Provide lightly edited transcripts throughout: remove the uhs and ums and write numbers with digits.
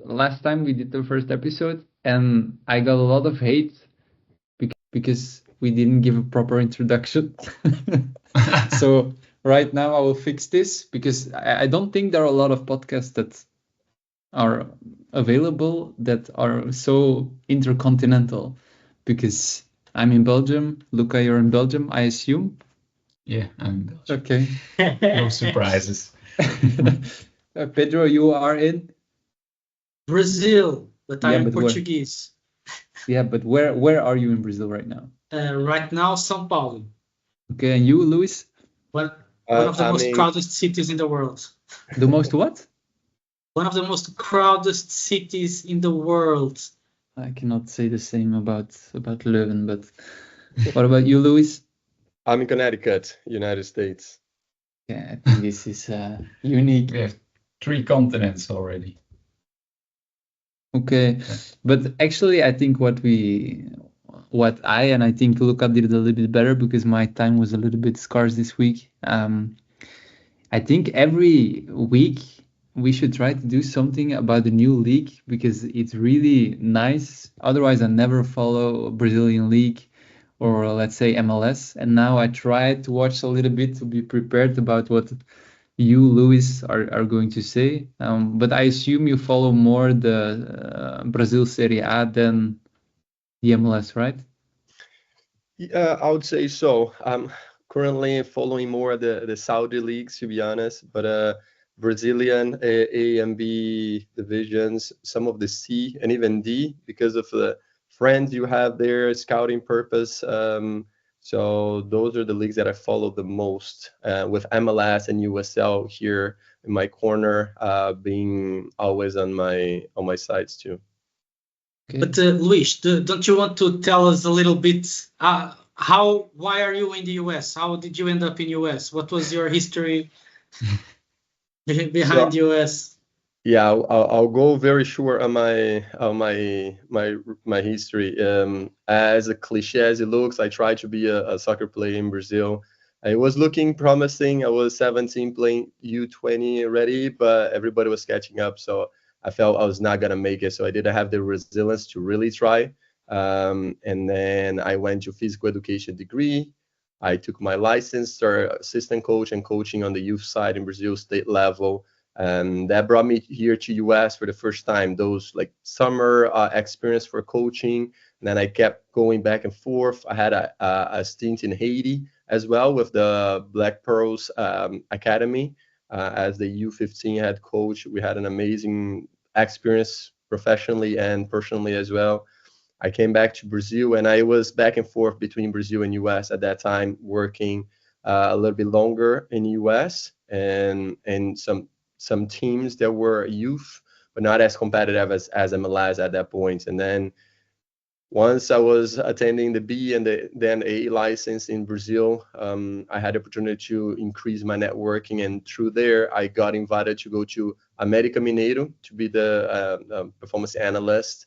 last time we did the first episode, and I got a lot of hate because we didn't give a proper introduction. So right now I will fix this because I don't think there are a lot of podcasts that are available that are so intercontinental, because I'm in Belgium. Luca, you're in Belgium, I assume. Yeah, I'm Belgium. Okay. No surprises. Pedro, you are in Brazil, but I Yeah, am but where? Portuguese. Yeah, but where are you in Brazil right now? Right now, São Paulo, Okay, and you, Luis? one of the I most mean, crowded cities in the world. The most what? One of the most crowded cities in the world. I cannot say the same about Leuven, but what about you, Luis? I'm in Connecticut, United States. Yeah, I think this is unique. We have 3 continents already. Okay, but actually, I think what I think Luca did a little bit better because my time was a little bit scarce this week. I think every week we should try to do something about the new league because it's really nice. Otherwise, I never follow Brazilian league or let's say MLS. And now I try to watch a little bit to be prepared about what you, Luis, are going to say. But I assume you follow more the Brazil Série A than the MLS, right? Yeah, I would say so. I'm currently following more the Saudi leagues, to be honest, but Brazilian A and B divisions, some of the C and even D, because of the friends you have there, scouting purpose. So those are the leagues that I follow the most, with MLS and USL here in my corner, being always on my sides too. Okay. But Luis, don't you want to tell us a little bit why are you in the US? How did you end up in US? What was your history behind US? Yeah, I'll go very short on my history. As a cliche as it looks, I tried to be a soccer player in Brazil. It was looking promising. I was 17 playing U20 already, but everybody was catching up, so I felt I was not gonna make it. So I didn't have the resilience to really try. And then I went to physical education degree. I took my license, started assistant coach and coaching on the youth side in Brazil, state level, and that brought me here to US for the first time. Those like summer experience for coaching, and then I kept going back and forth. I had a stint in Haiti as well with the Black Pearls Academy, as the U15 head coach. We had an amazing experience professionally and personally as well. I came back to Brazil, and I was back and forth between Brazil and US at that time, working a little bit longer in US and some teams that were youth, but not as competitive as MLS at that point. And then once I was attending the B and then A license in Brazil, I had the opportunity to increase my networking, and through there, I got invited to go to América Mineiro to be the performance analyst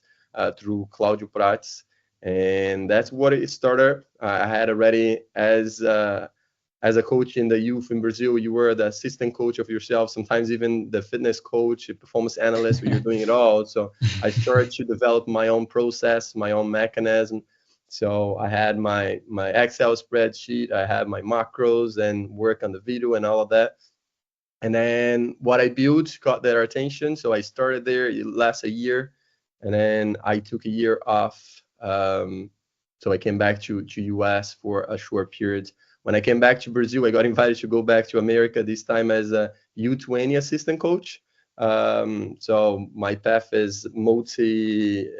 through Claudio Prates, and that's what it started. I had already as a coach in the youth in Brazil, you were the assistant coach of yourself, sometimes even the fitness coach, performance analyst, you're doing it all. So I started to develop my own process, my own mechanism. So I had my Excel spreadsheet, I had my macros and work on the video and all of that. And then what I built caught their attention. So I started there, it lasted a year, and then I took a year off. So I came back to US for a short period. When I came back to Brazil, I got invited to go back to America, this time as a U20 assistant coach. So my path is multi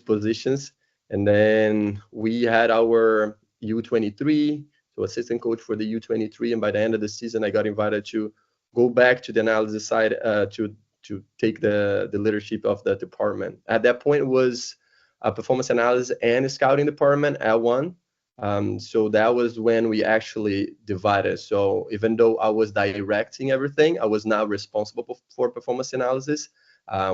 positions. And then we had our U23, so assistant coach for the U23. And by the end of the season, I got invited to go back to the analysis side, to take the leadership of the department. At that point, it was a performance analysis and a scouting department at one. So that was when we actually divided. So even though I was directing everything, I was not responsible for performance analysis.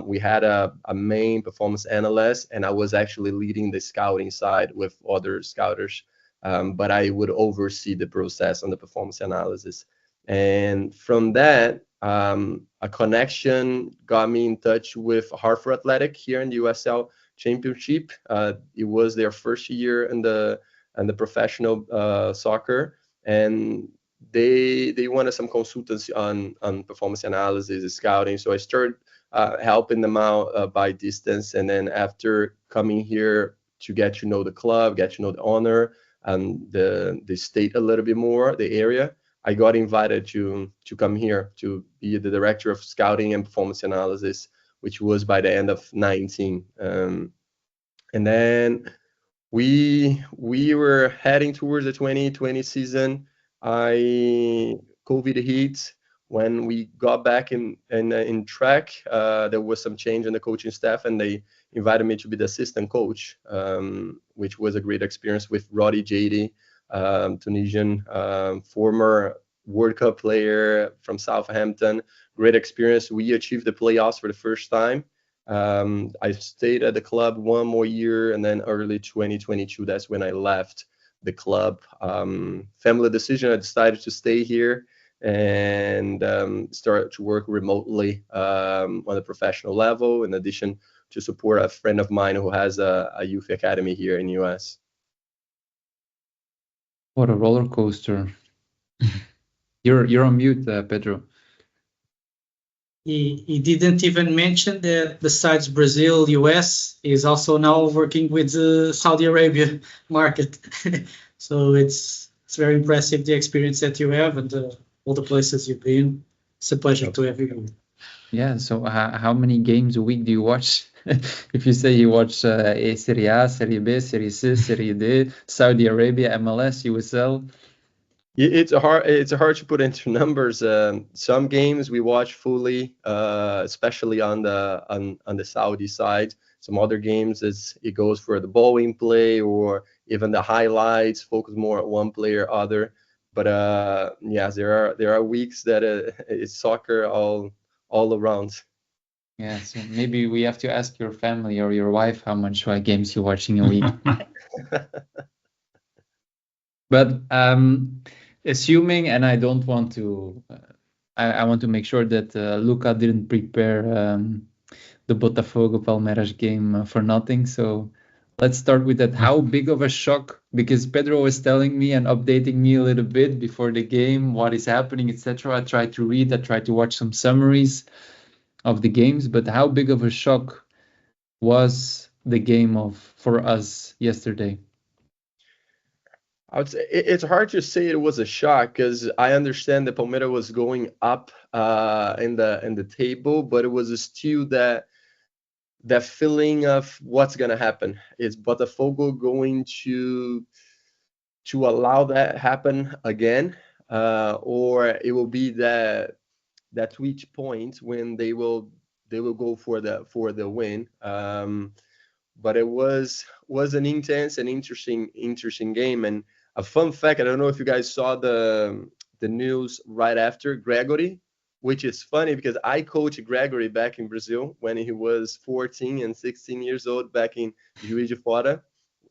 We had a main performance analyst, and I was actually leading the scouting side with other scouters. But I would oversee the process on the performance analysis. And from that, a connection got me in touch with Hartford Athletic here in the USL Championship. It was their first year in the professional soccer, and they wanted some consultancy on performance analysis, scouting. So I started helping them out by distance, and then after coming here to get to know the club, get to know the owner and the state a little bit more, the area, I got invited to come here to be the director of scouting and performance analysis, which was by the end of 19. And then we were heading towards the 2020 season. COVID hit. When we got back in track, there was some change in the coaching staff, and they invited me to be the assistant coach, which was a great experience with Roddy Jady, Tunisian former World Cup player from Southampton. Great experience. We achieved the playoffs for the first time. I stayed at the club one more year, and then early 2022, that's when I left the club. Family decision, I decided to stay here and start to work remotely on a professional level, in addition to support a friend of mine who has a youth academy here in the US. What a roller coaster. You're on mute, Pedro. He didn't even mention that besides Brazil, US is also now working with the Saudi Arabia market. So it's very impressive, the experience that you have and all the places you've been. It's a pleasure to have you. Yeah, so how many games a week do you watch? If you say you watch Serie A, Serie B, Serie C, Serie D, Saudi Arabia, MLS, USL. It's hard to put into numbers. Some games we watch fully, especially on the Saudi side. Some other games it goes for the bowling play or even the highlights, focus more on one player or other. But yeah, there are weeks that it's soccer all around. Yeah, so maybe we have to ask your family or your wife how much games you're watching a week. But assuming, and I don't want to, I want to make sure that Luca didn't prepare the Botafogo Palmeiras game for nothing. So let's start with that. How big of a shock? Because Pedro was telling me and updating me a little bit before the game, what is happening, etc. I tried to read, I tried to watch some summaries of the games, but how big of a shock was the game for us yesterday? I would say it's hard to say it was a shock, because I understand that Palmeiras was going up in the table, but it was still that feeling of what's gonna happen. Is Botafogo going to allow that happen again, or it will be that switch point when they will go for the win. But it was an intense and interesting game. And a fun fact, I don't know if you guys saw the news right after Gregory, which is funny because I coached Gregory back in Brazil when he was 14 and 16 years old back in Juiz de Fora.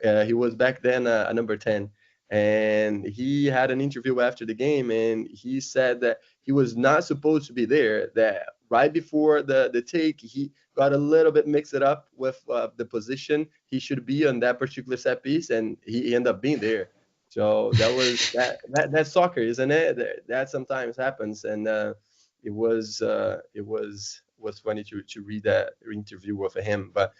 He was back then a number 10. And he had an interview after the game, and he said that he was not supposed to be there, that right before the take, he got a little bit mixed up with the position he should be on that particular set piece, and he ended up being there. So that was that's soccer, isn't it? That sometimes happens, and it was funny to read that interview with him. But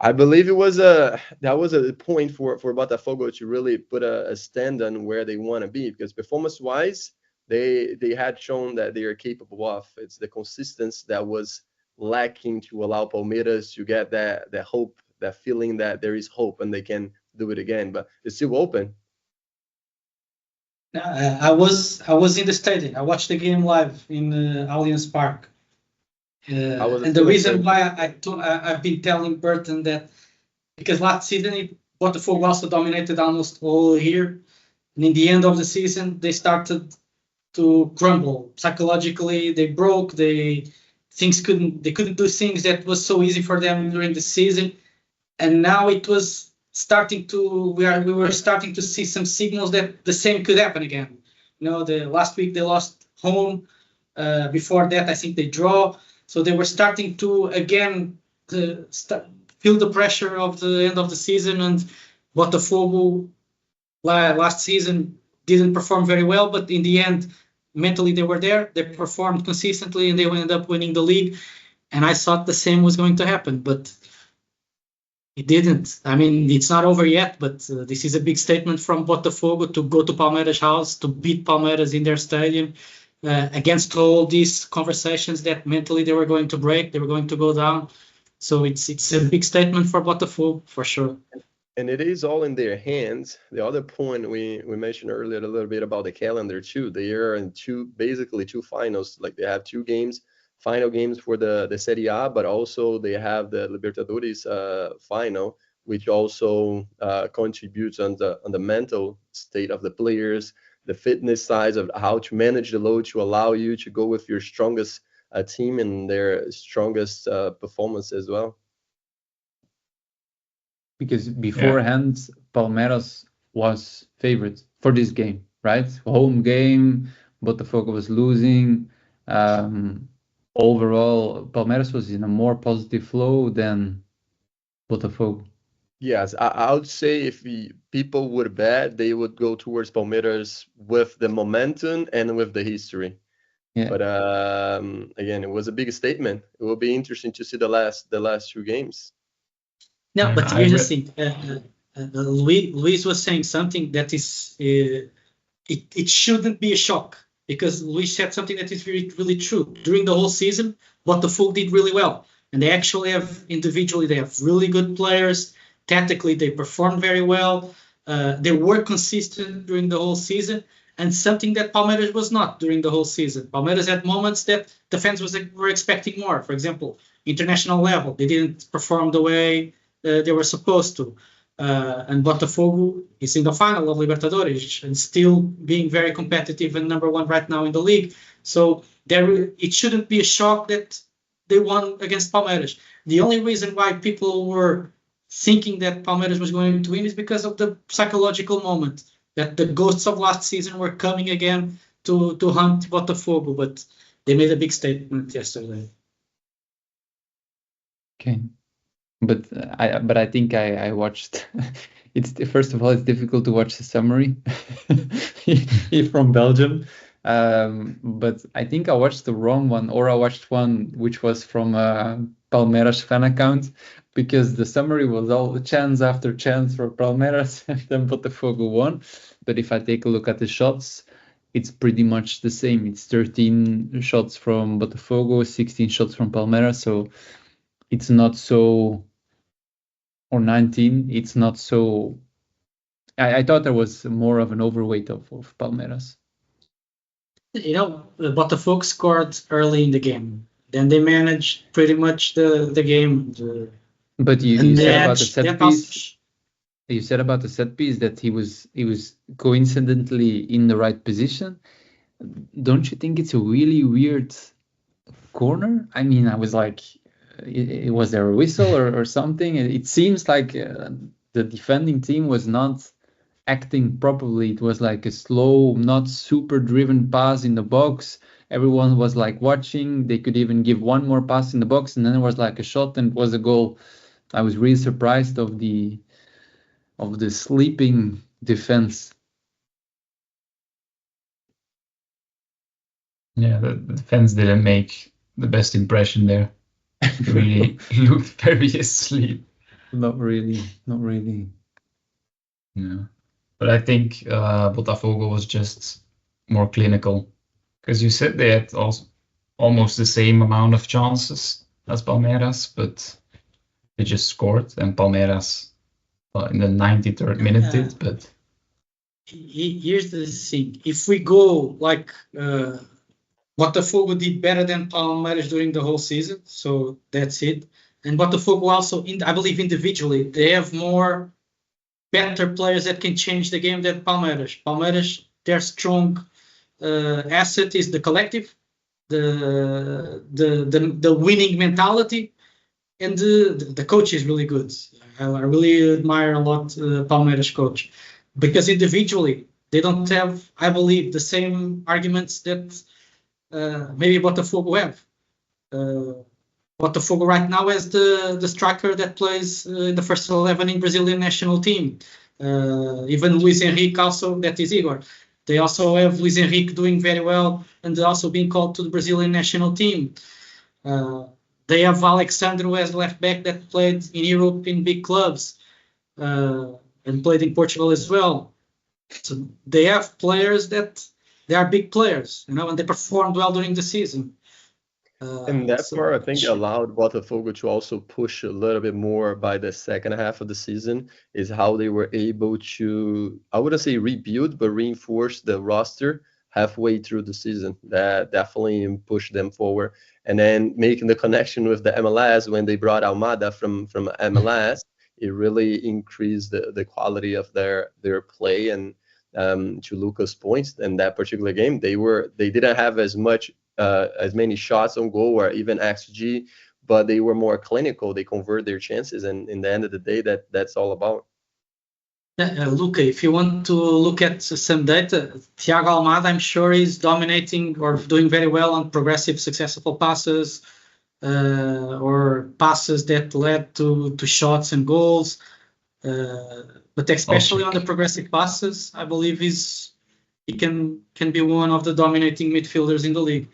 I believe that was a point for Botafogo to really put a stand on where they want to be, because performance-wise, they had shown that they are capable of. It's the consistency that was lacking to allow Palmeiras to get that hope, that feeling that there is hope and they can do it again. But it's still open. I was in the stadium. I watched the game live in Allianz Park. And the reason why I've been telling Burton that, because last season Botafogo also dominated almost all year, and in the end of the season they started to crumble psychologically. They broke. They couldn't do things that was so easy for them during the season, and now it was starting to we were starting to see some signals that the same could happen again. The last week they lost home. Before that, I think they draw. So they were starting to again feel the pressure of the end of the season, and Botafogo last season didn't perform very well, but in the end, mentally they were there. They performed consistently, and they ended up winning the league. And I thought the same was going to happen, but it didn't. I mean, it's not over yet, but this is a big statement from Botafogo to go to Palmeiras' house, to beat Palmeiras in their stadium, against all these conversations that mentally they were going to break, they were going to go down. So it's a big statement for Botafogo, for sure. And it is all in their hands. The other point we mentioned earlier a little bit about the calendar too. They are in basically two finals. Like they have two final games for the Série A, but also they have the Libertadores final, which also contributes on the mental state of the players, the fitness side of how to manage the load to allow you to go with your strongest team and their strongest performance as well. Because beforehand, Palmeiras was favorite for this game, right? Home game, Botafogo was losing. Overall, Palmeiras was in a more positive flow than Botafogo. Yes, I would say if people would bet, they would go towards Palmeiras with the momentum and with the history. Yeah. But again, it was a big statement. It will be interesting to see the last two games. No, but here's the thing. Luiz was saying something that is it shouldn't be a shock, because Luiz said something that is really, really true. During the whole season, Botafogo did really well, and they actually have individually they have really good players. Tactically, they performed very well. They were consistent during the whole season, and something that Palmeiras was not during the whole season. Palmeiras had moments that the fans were expecting more. For example, international level, they didn't perform the way they were supposed to. And Botafogo is in the final of Libertadores and still being very competitive and number one right now in the league. So it shouldn't be a shock that they won against Palmeiras. The only reason why people were thinking that Palmeiras was going to win is because of the psychological moment that the ghosts of last season were coming again to hunt Botafogo. But they made a big statement yesterday. Okay. But I think I watched. It's first of all, it's difficult to watch the summary from Belgium. But I think I watched the wrong one, or I watched one which was from a Palmeiras fan account, because the summary was all chance after chance for Palmeiras, and then Botafogo won. But if I take a look at the shots, it's pretty much the same. It's 13 shots from Botafogo, 16 shots from Palmeiras. So it's not so. Or 19, it's not so. I thought there was more of an overweight of Palmeiras. You know, Botafogo scored early in the game. Then they managed pretty much the game. But you said about the set piece. You said about the set piece that he was coincidentally in the right position. Don't you think it's a really weird corner? I mean, I was like, was there a whistle or something? It seems like the defending team was not acting properly. It was like a slow, not super driven pass in the box. Everyone was like watching. They could even give one more pass in the box, and then it was like a shot and it was a goal. I was really surprised of the sleeping defense. Yeah, the defense didn't make the best impression there. Really looked very asleep. Not really. Yeah, but I think Botafogo was just more clinical, because you said they had almost the same amount of chances as Palmeiras, but they just scored, and Palmeiras in the 93rd minute did. But here's the thing: if we go like. Botafogo did better than Palmeiras during the whole season, so that's it. And Botafogo also, I believe individually, they have better players that can change the game than Palmeiras. Palmeiras, their strong asset is the collective, the winning mentality, and the coach is really good. I really admire a lot Palmeiras coach, because individually they don't have, I believe, the same arguments that maybe Botafogo have. Botafogo right now has the striker that plays in the first 11 in Brazilian national team. Even Luiz Henrique also, that is Igor. They also have Luiz Henrique doing very well and also being called to the Brazilian national team. They have Alexandre as left back that played in Europe in big clubs and played in Portugal as well. So they have players that they are big players, and they performed well during the season. And that part, I think, allowed Botafogo to also push a little bit more by the second half of the season, is how they were able to, I wouldn't say rebuild, but reinforce the roster halfway through the season. That definitely pushed them forward. And then making the connection with the MLS when they brought Almada from MLS, it really increased the quality of their play. And to Lucas' points, in that particular game, they didn't have as many shots on goal or even XG, but they were more clinical. They convert their chances, and in the end of the day, that's all about. Luca, if you want to look at some data, Thiago Almada, I'm sure, is dominating or doing very well on progressive successful passes or passes that led to shots and goals. But especially on the progressive passes, I believe he can be one of the dominating midfielders in the league.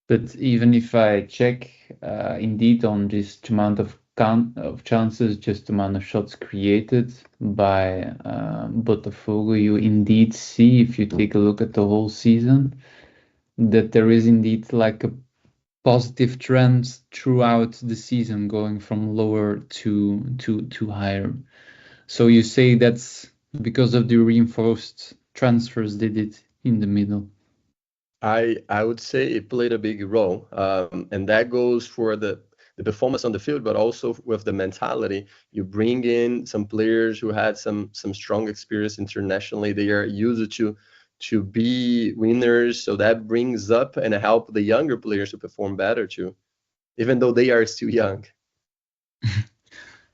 But even if I check indeed on just amount of chances, just amount of shots created by Botafogo, you indeed see, if you take a look at the whole season, that there is indeed like a positive trend throughout the season, going from lower to higher. So you say that's because of the reinforced transfers they did in the middle. I would say it played a big role, and that goes for the performance on the field, but also with the mentality. You bring in some players who had some strong experience internationally. They are used to be winners, so that brings up and help the younger players to perform better too, even though they are still young.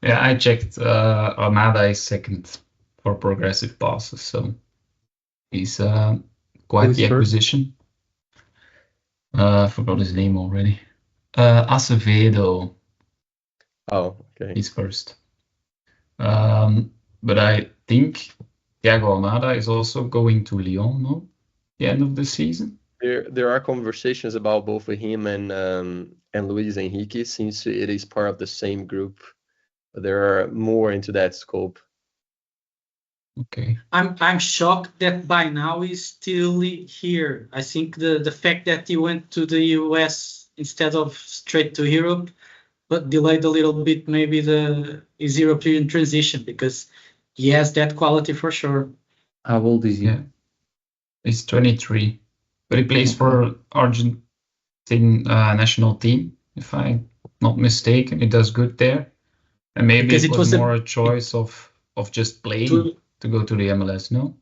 Yeah, I checked. Almada is second for progressive passes, so he's quite the acquisition. I forgot his name already. Acevedo. Oh, okay. He's first. But I think Thiago Almada is also going to Lyon, no? The end of the season. There are conversations about both of him and Luiz Henrique, since it is part of the same group. But there are more into that scope. Okay. I'm shocked that by now he's still here. I think the fact that he went to the US instead of straight to Europe, but delayed a little bit maybe his European transition, because he has that quality for sure. How old is he? Yeah. He's 23, but he plays for Argentine national team, if I'm not mistaken. He does good there, and maybe because it was more a choice of just playing to go to the MLS. No,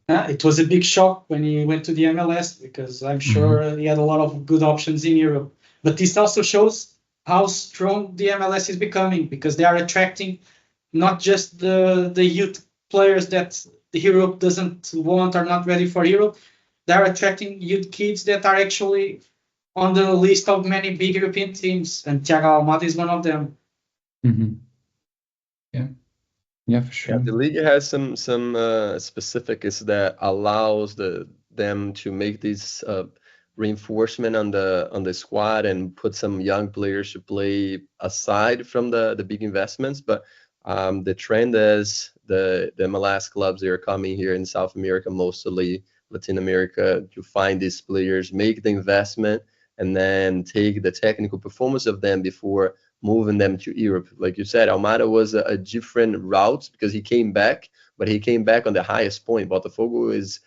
it was a big shock when he went to the MLS, because I'm sure he had a lot of good options in Europe. But this also shows how strong the MLS is becoming, because they are attracting not just the youth players that Europe doesn't want or not ready for Europe. They're attracting youth kids that are actually on the list of many big European teams, and Thiago Almada is one of them. Mm-hmm. Yeah, for sure. Yeah, the league has some specifics that allows them to make these reinforcement on the squad and put some young players to play aside from the big investments. But the trend is the MLS clubs, they are coming here in South America, mostly Latin America, to find these players, make the investment, and then take the technical performance of them before moving them to Europe. Like you said, Almada was a different route because he came back, but he came back on the highest point. Botafogo is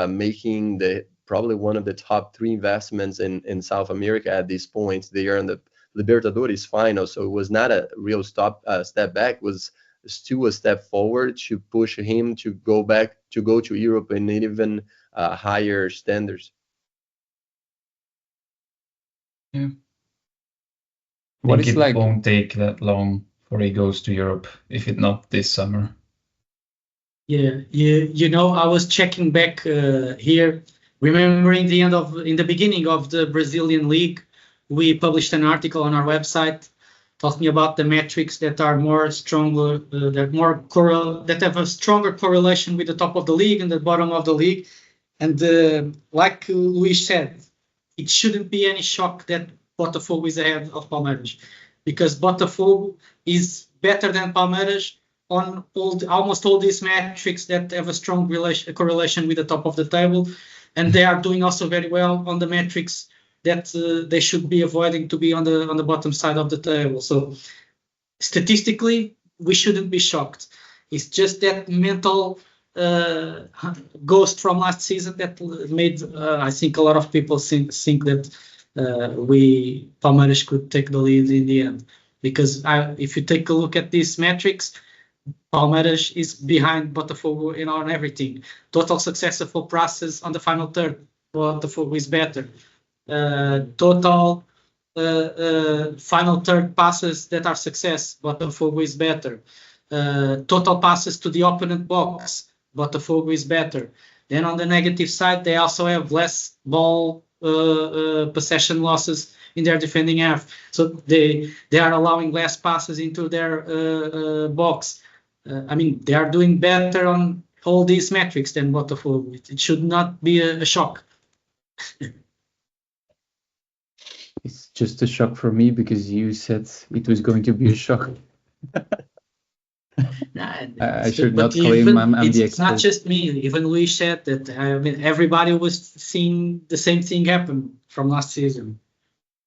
making probably one of the top 3 investments in South America at this point. They are in the Libertadores final, so it was not a real step back. It was still a step forward to push him to go to Europe in even higher standards. Yeah. I think it won't take that long before he goes to Europe, if it not this summer. Yeah, I was checking back here. Remembering in the beginning of the Brazilian league, we published an article on our website talking about the metrics that are that have a stronger correlation with the top of the league and the bottom of the league. And like Luiz said, it shouldn't be any shock that Botafogo is ahead of Palmeiras, because Botafogo is better than Palmeiras on almost all these metrics that have a strong correlation with the top of the table. And they are doing also very well on the metrics that they should be avoiding to be on the bottom side of the table. So statistically, we shouldn't be shocked. It's just that mental ghost from last season that made, I think, a lot of people think that Palmeiras could take the lead in the end. Because if you take a look at these metrics, Palmeiras is behind Botafogo on everything. Total successful passes on the final third, Botafogo is better. Total final third passes that are success, Botafogo is better. Total passes to the opponent box, Botafogo is better. Then on the negative side, they also have less ball possession losses in their defending half. So they are allowing less passes into their box. They are doing better on all these metrics than Botafogo. It should not be a shock. It's just a shock for me because you said it was going to be a shock. I should not claim I'm the expert. It's not just me. Even Luiz said that. Everybody was seeing the same thing happen from last season.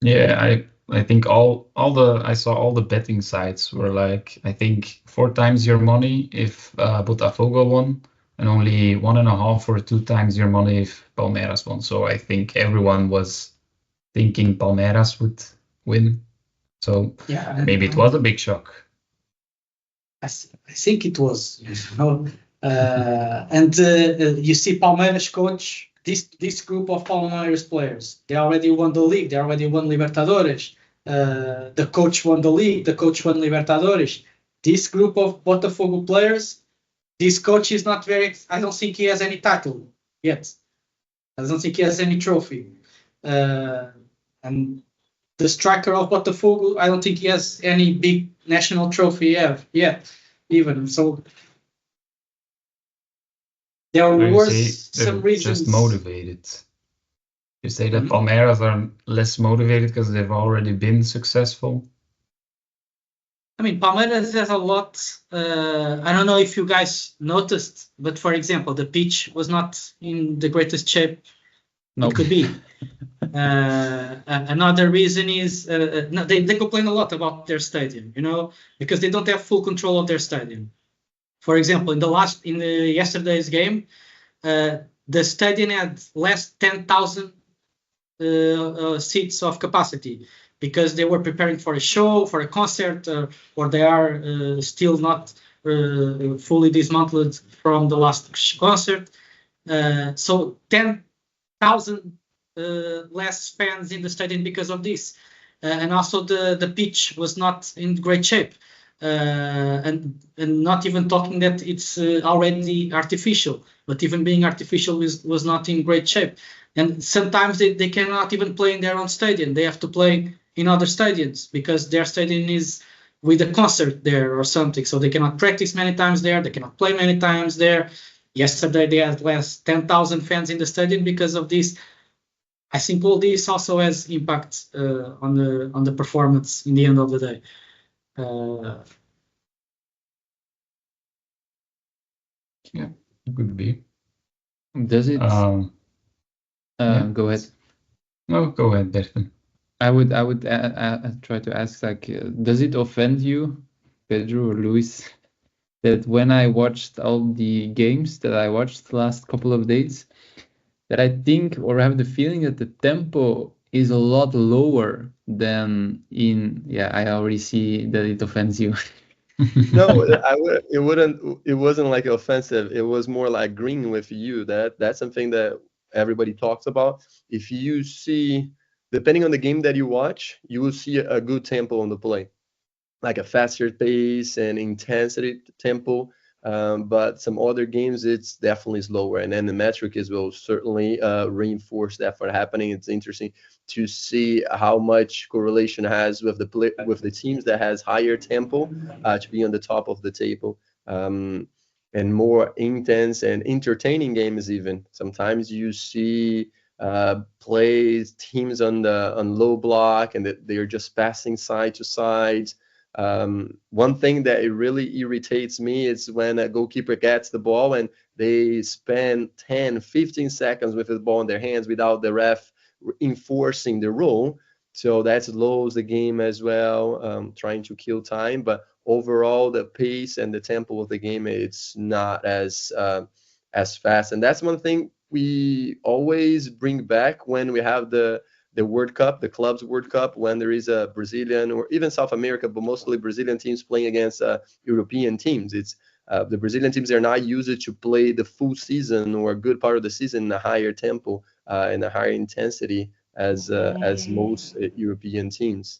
Yeah, I think I saw all the betting sites were like, I think 4 times your money if Botafogo won, and only 1.5 or 2 times your money if Palmeiras won. So I think everyone was thinking Palmeiras would win. So yeah, maybe it was a big shock. I think it was. And you see Palmeiras coach. This group of Palmeiras players, they already won the league. They already won Libertadores. The coach won the league. The coach won Libertadores. This group of Botafogo players, this coach is not very. I don't think he has any title yet. I don't think he has any trophy. And the striker of Botafogo, I don't think he has any big national trophy yet. Even so. There were some reasons. Just motivated. You say that Palmeiras are less motivated because they've already been successful? Palmeiras has a lot. I don't know if you guys noticed, but for example, the pitch was not in the greatest shape it could be. Another reason is they complain a lot about their stadium, because they don't have full control of their stadium. For example, in yesterday's game, the stadium had less 10,000 seats of capacity because they were preparing for a show, for a concert, or they are still not fully dismantled from the last concert. So 10,000 less fans in the stadium because of this. And also the pitch was not in great shape. And not even talking that it's already artificial, but even being artificial was not in great shape. And sometimes they cannot even play in their own stadium. They have to play in other stadiums because their stadium is with a concert there or something. So they cannot practice many times there. They cannot play many times there. Yesterday they had less 10,000 fans in the stadium because of this. I think all this also has impact on the performance in the end of the day. Yeah, it could be. Does it? Go ahead. No, go ahead, Bertrand. I would try to ask, does it offend you, Pedro or Luis, that when I watched all the games that I watched the last couple of days, that I think or have the feeling that the tempo is a lot lower than in. Yeah, I already see that it offends you. No, it wasn't like offensive. It was more like agreeing with you. That's something that everybody talks about. If you see, depending on the game that you watch, you will see a good tempo on the play, like a faster pace and intensity tempo. But some other games, it's definitely slower. And then the metrics will certainly reinforce that for happening. It's interesting to see how much correlation has with the teams that has higher tempo to be on the top of the table. And more intense and entertaining games even. Sometimes you see plays teams on low block and they're just passing side to side. One thing that it really irritates me is when a goalkeeper gets the ball and they spend 10-15 seconds with the ball in their hands without the ref enforcing the rule. So that slows the game as well, trying to kill time. But overall, the pace and the tempo of the game, it's not as fast. And that's one thing we always bring back when we have the World Cup, the Clubs World Cup, when there is a Brazilian or even South America, but mostly Brazilian teams playing against European teams. It's the Brazilian teams are not used to play the full season or a good part of the season in a higher tempo and a higher intensity as most European teams.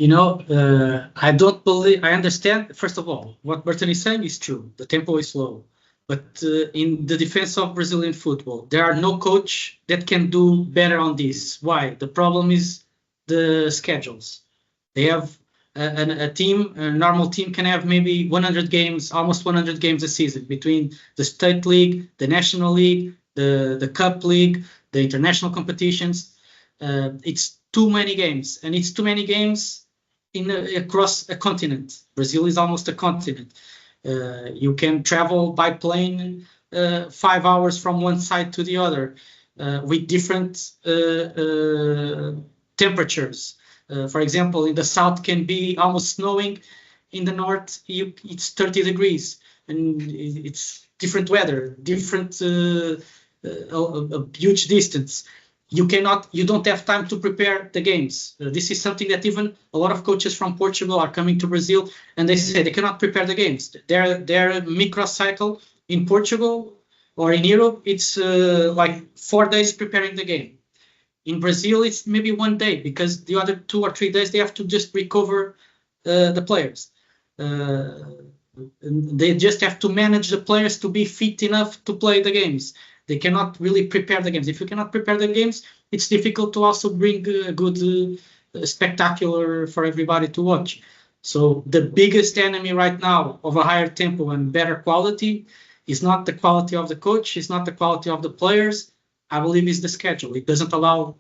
I don't believe, I understand, first of all, what Berton is saying is true. The tempo is slow. But in the defense of Brazilian football, there are no coach that can do better on this. Why? The problem is the schedules. They have a normal team can have maybe 100 games, almost 100 games a season between the state league, the national league, the cup league, the international competitions. It's too many games, and it's too many games across a continent. Brazil is almost a continent. You can travel by plane 5 hours from one side to the other with different temperatures. For example, in the south can be almost snowing. In the north, it's 30 degrees, and it's different weather, different a huge distance. You don't have time to prepare the games. This is something that even a lot of coaches from Portugal are coming to Brazil, and they say they cannot prepare the games. Their microcycle in Portugal or in Europe, it's like 4 days preparing the game. In Brazil, it's maybe 1 day, because the other 2 or 3 days they have to just recover the players. They just have to manage the players to be fit enough to play the games. They cannot really prepare the games. If you cannot prepare the games, it's difficult to also bring a good spectacular for everybody to watch. So the biggest enemy right now of a higher tempo and better quality is not the quality of the coach, it's not the quality of the players. I believe it's the schedule. It doesn't allow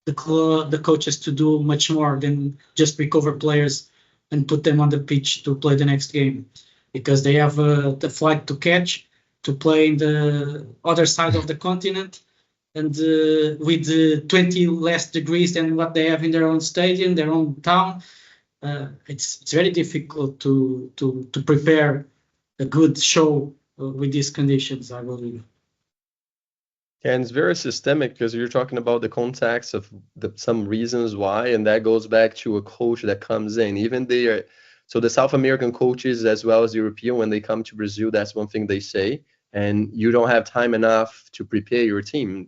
the coaches to do much more than just recover players and put them on the pitch to play the next game, because they have the flight to catch, to play in the other side of the continent, and with 20 less degrees than what they have in their own stadium, their own town, it's very difficult to prepare a good show with these conditions, I believe. And it's very systemic, because you're talking about the context of some reasons why, and that goes back to a coach that comes in. So the South American coaches as well as European, when they come to Brazil, that's one thing they say. And you don't have time enough to prepare your team.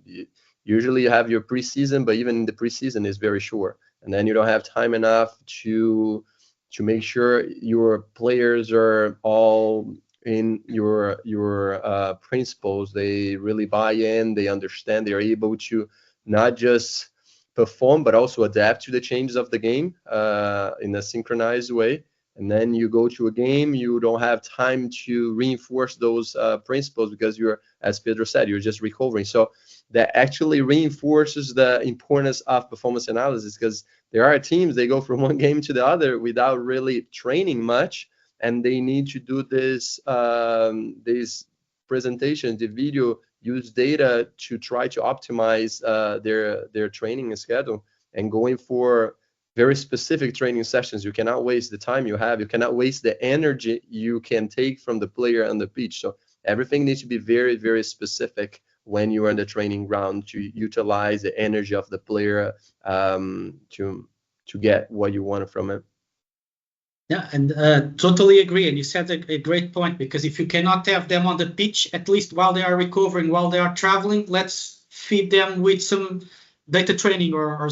Usually you have your preseason, but even the preseason is very short. And then you don't have time enough to make sure your players are all in your principles. They really buy in, they understand, they are able to not just perform, but also adapt to the changes of the game in a synchronized way. And then you go to a game, you don't have time to reinforce those principles, because you're, as Pedro said, you're just recovering. So that actually reinforces the importance of performance analysis, because there are teams, they go from one game to the other without really training much, and they need to do this these presentations, the video, use data to try to optimize their training schedule, and going for very specific training sessions. You cannot waste the time you have. You cannot waste the energy you can take from the player on the pitch. So everything needs to be very, very specific when you are in the training ground, to utilize the energy of the player to get what you want from it. Yeah, and totally agree. And you said a great point, because if you cannot have them on the pitch, at least while they are recovering, while they are traveling, let's feed them with some data training, or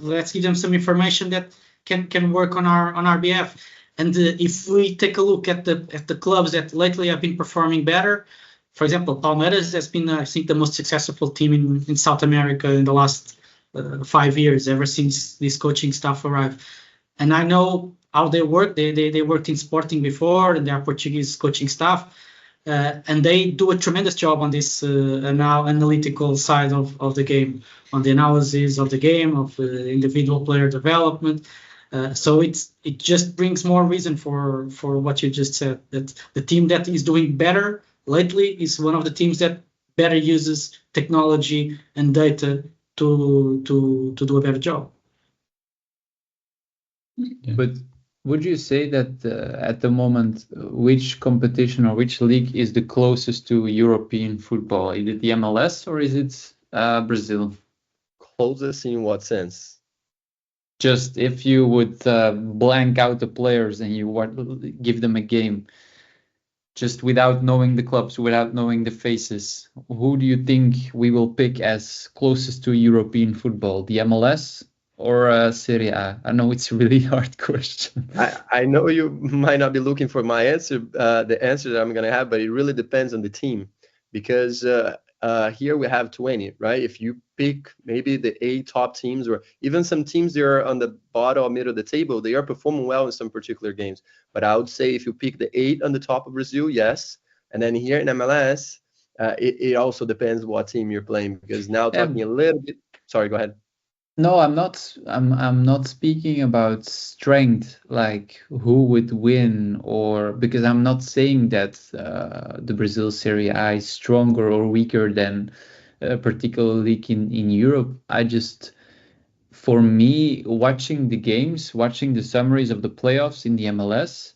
let's give them some information that can work on our behalf. And if we take a look at the clubs that lately have been performing better, for example, Palmeiras has been, I think, the most successful team in South America in the last 5 years, ever since this coaching staff arrived. And I know how they work. They worked in Sporting before, and they are Portuguese coaching staff. And they do a tremendous job on this now analytical side of the game, on the analysis of the game, of individual player development. So it just brings more reason for what you just said, that the team that is doing better lately is one of the teams that better uses technology and data to do a better job. Yeah. But would you say that at the moment, which competition or which league is the closest to European football? Is it the MLS or is it Brazil? Closest in what sense? Just if you would blank out the players and you give them a game, just without knowing the clubs, without knowing the faces, who do you think we will pick as closest to European football? The MLS or Serie A? I know it's a really hard question. I know you might not be looking for my answer, the answer that I'm going to have, but it really depends on the team, because here we have 20, right? If you pick maybe the 8 top teams, or even some teams that are on the bottom or middle of the table, they are performing well in some particular games. But I would say if you pick the 8 on the top of Brazil, yes. And then here in MLS, it also depends what team you're playing, because now talking a little bit. Sorry, go ahead. No, I'm not speaking about strength, like who would win, or because I'm not saying that the Brazil Serie A is stronger or weaker than a particular league in Europe. For me, watching the games, watching the summaries of the playoffs in the MLS,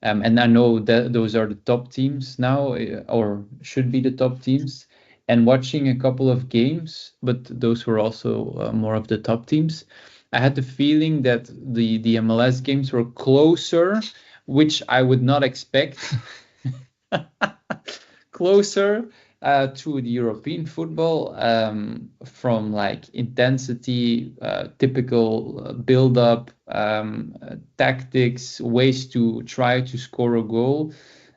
and I know that those are the top teams now, or should be the top teams. And watching a couple of games, but those were also more of the top teams, I had the feeling that the MLS games were closer, which I would not expect, closer to the European football, from like intensity, typical build-up, tactics, ways to try to score a goal,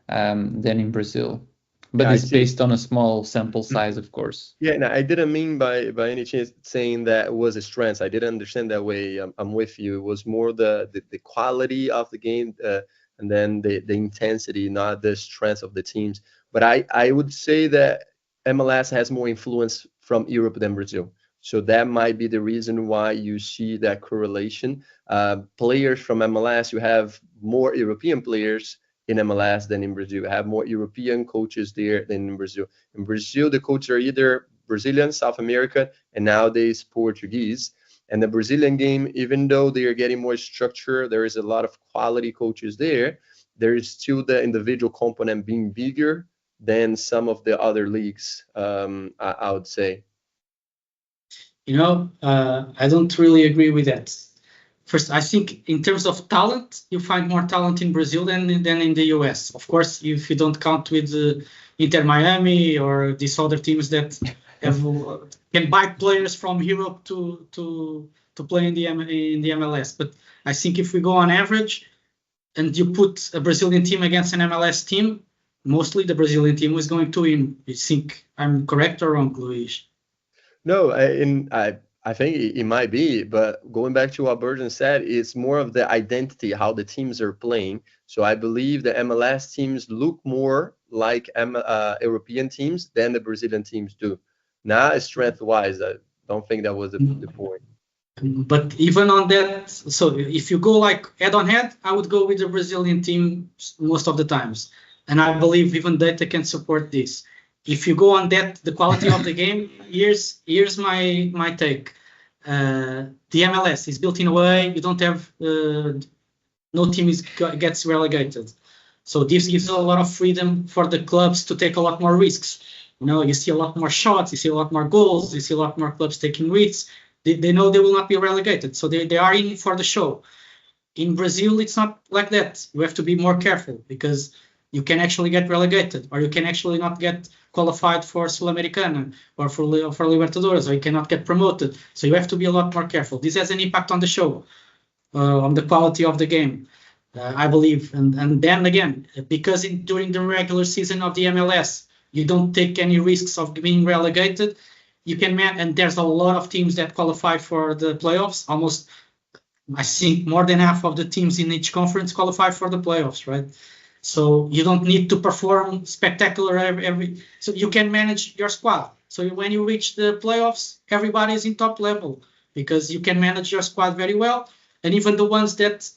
than in Brazil. But yeah, it's based on a small sample size, of course. Yeah, no, I didn't mean by any chance saying that it was a strength. I didn't understand that way. I'm with you. It was more the quality of the game, and then the intensity, not the strength of the teams. But I would say that MLS has more influence from Europe than Brazil. So that might be the reason why you see that correlation. Players from MLS, you have more European players in MLS than in Brazil. We have more European coaches there than in Brazil. In Brazil, the coaches are either Brazilian, South American, and nowadays Portuguese. And the Brazilian game, even though they are getting more structure, there is a lot of quality coaches there. There is still the individual component being bigger than some of the other leagues, I would say. I don't really agree with that. First, I think in terms of talent, you find more talent in Brazil than in the US. Of course, if you don't count with Inter Miami or these other teams that can buy players from Europe to play in the MLS. But I think if we go on average, and you put a Brazilian team against an MLS team, mostly the Brazilian team is going to win. You think I'm correct or wrong, Luiz? No, I think it might be, but going back to what Burton said, it's more of the identity, how the teams are playing. So I believe the MLS teams look more like European teams than the Brazilian teams do. Now, strength-wise, I don't think that was the point. But even on that, so if you go like head-on-head, I would go with the Brazilian team most of the times. And I believe even data can support this. If you go on that, the quality of the game, here's my take. The MLS is built in a way you don't have no team gets relegated. So this gives a lot of freedom for the clubs to take a lot more risks. You see a lot more shots, you see a lot more goals, you see a lot more clubs taking risks. They know they will not be relegated, so they are in for the show. In Brazil, it's not like that. You have to be more careful because you can actually get relegated, or you can actually not get qualified for Sul-Americana or for Libertadores, or you cannot get promoted. So you have to be a lot more careful. This has an impact on the show, on the quality of the game. I believe. And then again, because during the regular season of the MLS, you don't take any risks of being relegated. You can and there's a lot of teams that qualify for the playoffs. Almost, I think, more than half of the teams in each conference qualify for the playoffs, right? So you don't need to perform spectacular every. So you can manage your squad. So when you reach the playoffs, everybody is in top level because you can manage your squad very well. And even the ones that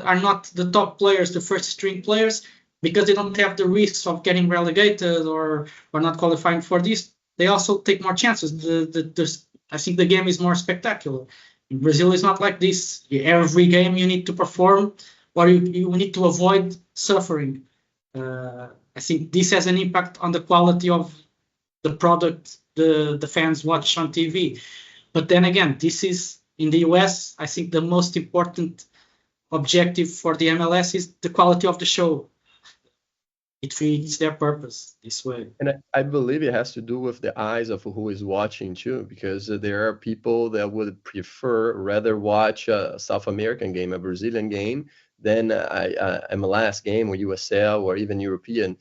are not the top players, the first string players, because they don't have the risks of getting relegated or not qualifying for this, they also take more chances. I think the game is more spectacular. In Brazil, it's not like this. Every game you need to perform, or you need to avoid suffering. I think this has an impact on the quality of the product the fans watch on TV. But then again, this is in the US. I think the most important objective for the MLS is the quality of the show. It feeds their purpose this way. And I believe it has to do with the eyes of who is watching too, because there are people that would prefer rather watch a South American game, a Brazilian game, than a MLS game or USL or even European.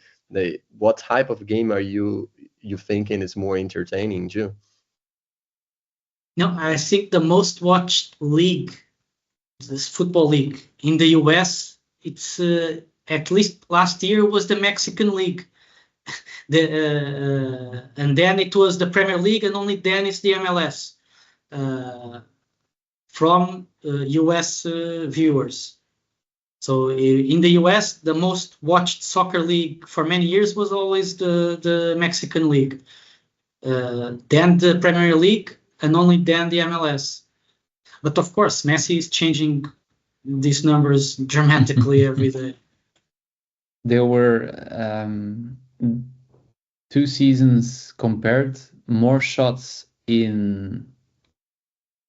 What type of game are you thinking is more entertaining too? No, I think the most watched league, this football league in the US, it's at least last year was the Mexican League. And then it was the Premier League, and only then it's the MLS from US viewers. So in the US, the most watched soccer league for many years was always the Mexican League. Then the Premier League, and only then the MLS. But of course, Messi is changing these numbers dramatically every day. There were 2 seasons compared, more shots in,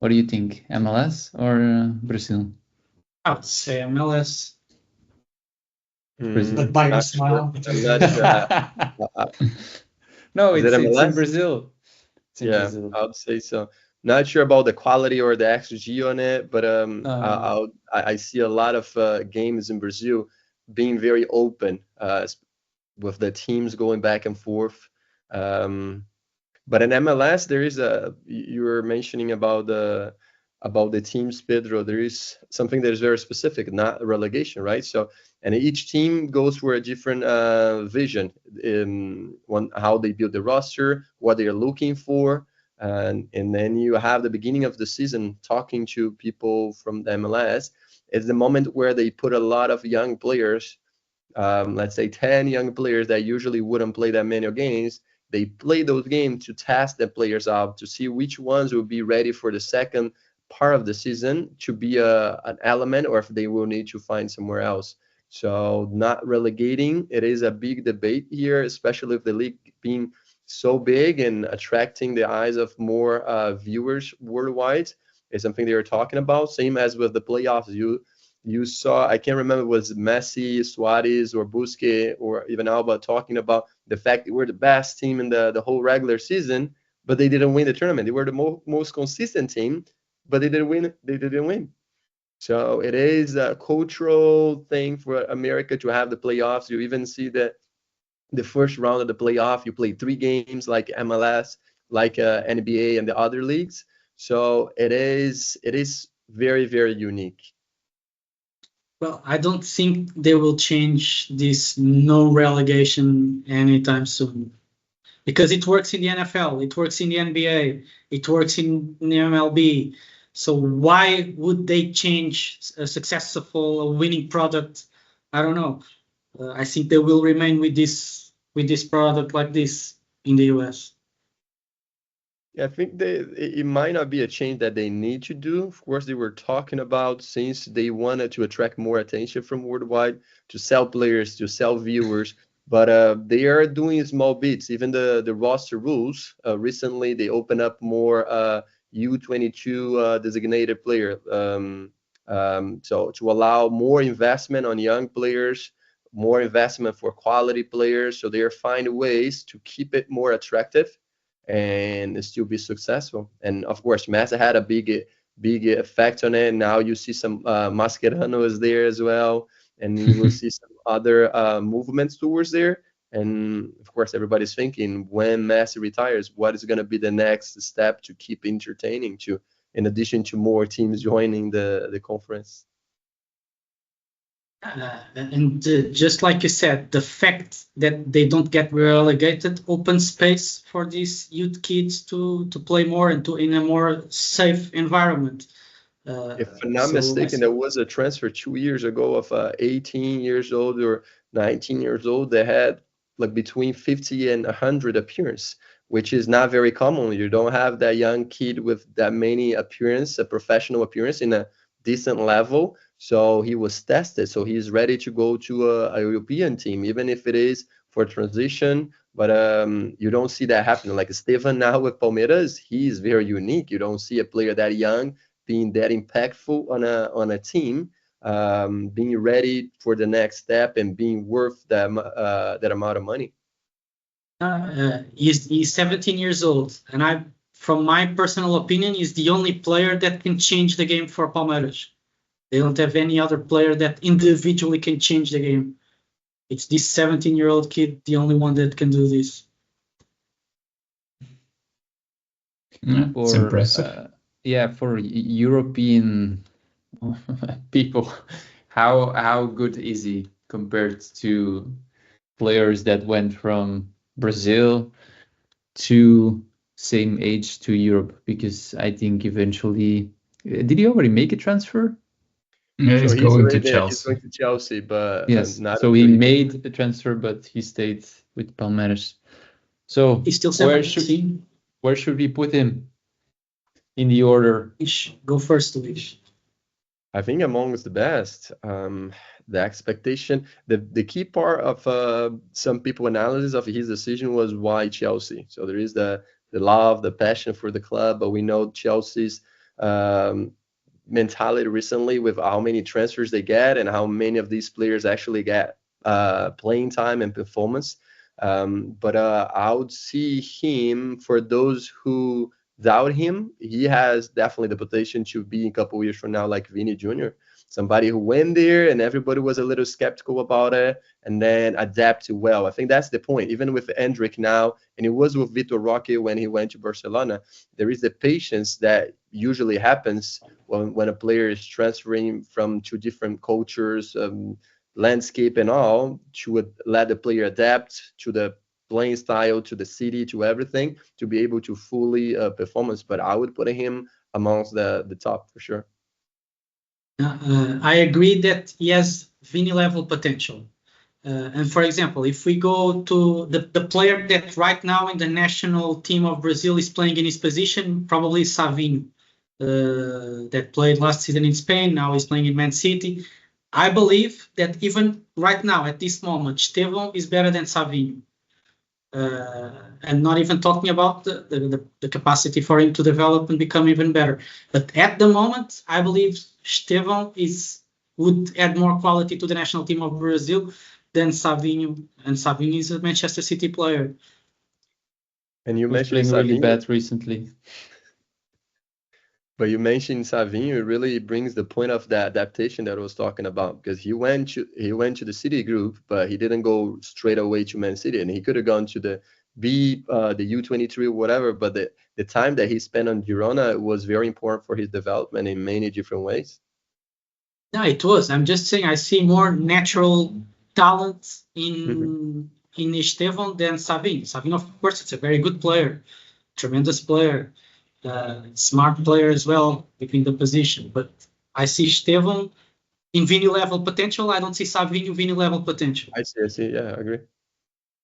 what do you think, MLS or Brazil? I would say MLS. Brazil. But by your smile. No, Is it's it in MLS? Brazil. It's in Yeah, Brazil. I would say so. Not sure about the quality or the XG on it, but I see a lot of games in Brazil being very open, with the teams going back and forth. But in MLS, there is you were mentioning about the teams, Pedro. There is something that is very specific, not relegation, right? So, and each team goes for a different vision in how they build the roster, what they are looking for. And then you have the beginning of the season talking to people from the MLS. It's the moment where they put a lot of young players, let's say 10 young players that usually wouldn't play that many games. They play those games to test the players out, to see which ones will be ready for the second part of the season to be an element, or if they will need to find somewhere else. So not relegating, it is a big debate here, especially with the league being so big and attracting the eyes of more viewers worldwide is something they were talking about. Same as with the playoffs. You saw, I can't remember, it was Messi, Suarez, or Busquets, or even Alba talking about the fact that we're the best team in the whole regular season, but they didn't win the tournament. They were the most consistent team, but they didn't win. They didn't win. So it is a cultural thing for America to have the playoffs. You even see that the first round of the playoff, you play 3 games like MLS, like NBA and the other leagues. So it is very, very unique. Well, I don't think they will change this no relegation anytime soon, because it works in the NFL, it works in the NBA, it works in the MLB. So why would they change a successful, winning product? I don't know. I think they will remain with this product like this in the US. Yeah, I think it might not be a change that they need to do. Of course, they were talking about, since they wanted to attract more attention from worldwide, to sell players, to sell viewers, but they are doing small bits. Even the roster rules, recently they opened up more U22 designated player, so to allow more investment on young players, more investment for quality players, so they are finding ways to keep it more attractive and still be successful. And of course, Messi had a big effect on it. Now you see some Mascherano is there as well, and you will see some other movements towards there. And of course, everybody's thinking when Messi retires, what is going to be the next step to keep entertaining to, in addition to more teams joining the conference. And just like you said, the fact that they don't get relegated opens space for these youth kids to play more and to in a more safe environment. If I'm not mistaken, there was a transfer 2 years ago of 18 years old or 19 years old that had like between 50 and 100 appearance, which is not very common. You don't have that young kid with that many appearance, a professional appearance in a decent level. So he was tested. So he's ready to go to a European team, even if it is for transition. But you don't see that happening. Like Estevan now with Palmeiras, he's very unique. You don't see a player that young being that impactful on a team, being ready for the next step and being worth that amount of money. He's 17 years old, and from my personal opinion, he's the only player that can change the game for Palmeiras. They don't have any other player that individually can change the game. It's this 17-year-old kid, the only one that can do this. It's impressive. For European people, how good is he compared to players that went from Brazil to same age to Europe? Because I think eventually, did he already make a transfer? Yeah, he's going to Chelsea. He's going to Chelsea, but yes. So he made the transfer, but he stayed with Palmeiras. So he's still 17. Where should we put him in the order? Go first, Luiz. I think amongst the best. The expectation, the key part of some people analysis of his decision was why Chelsea. So there is the love, the passion for the club, but we know Chelsea's mentality recently with how many transfers they get and how many of these players actually get playing time and performance. But I would see him, for those who doubt him, he has definitely the potential to be in a couple of years from now like Vini Jr., somebody who went there and everybody was a little skeptical about it and then adapted well. I think that's the point. Even with Endrick now, and it was with Vitor Roque when he went to Barcelona, there is the patience that usually happens when a player is transferring from two different cultures, landscape and all, to let the player adapt to the playing style, to the city, to everything, to be able to fully performance. But I would put him amongst the top for sure. I agree that he has Vini level potential. And for example, if we go to the player that right now in the national team of Brazil is playing in his position, probably Savinho, that played last season in Spain. Now he's playing in Man City. I believe that even right now, at this moment, Estevão is better than Savinho. And not even talking about the capacity for him to develop and become even better. But at the moment, I believe Estevão would add more quality to the national team of Brazil than Savinho. And Savinho is a Manchester City player. And you mentioned playing really bad recently. But you mentioned Savinho, it really brings the point of the adaptation that I was talking about, because he went to the City group, but he didn't go straight away to Man City, and he could have gone to the U23 or whatever. But the time that he spent on Girona was very important for his development in many different ways. No, it was. I'm just saying I see more natural talent in Estevão than Savinho. Savinho, of course, it's a very good player, tremendous player. Smart player as well between the position, but I see Estevão in Vini level potential. I don't see Savinho Vini level potential. I see. Yeah, I agree.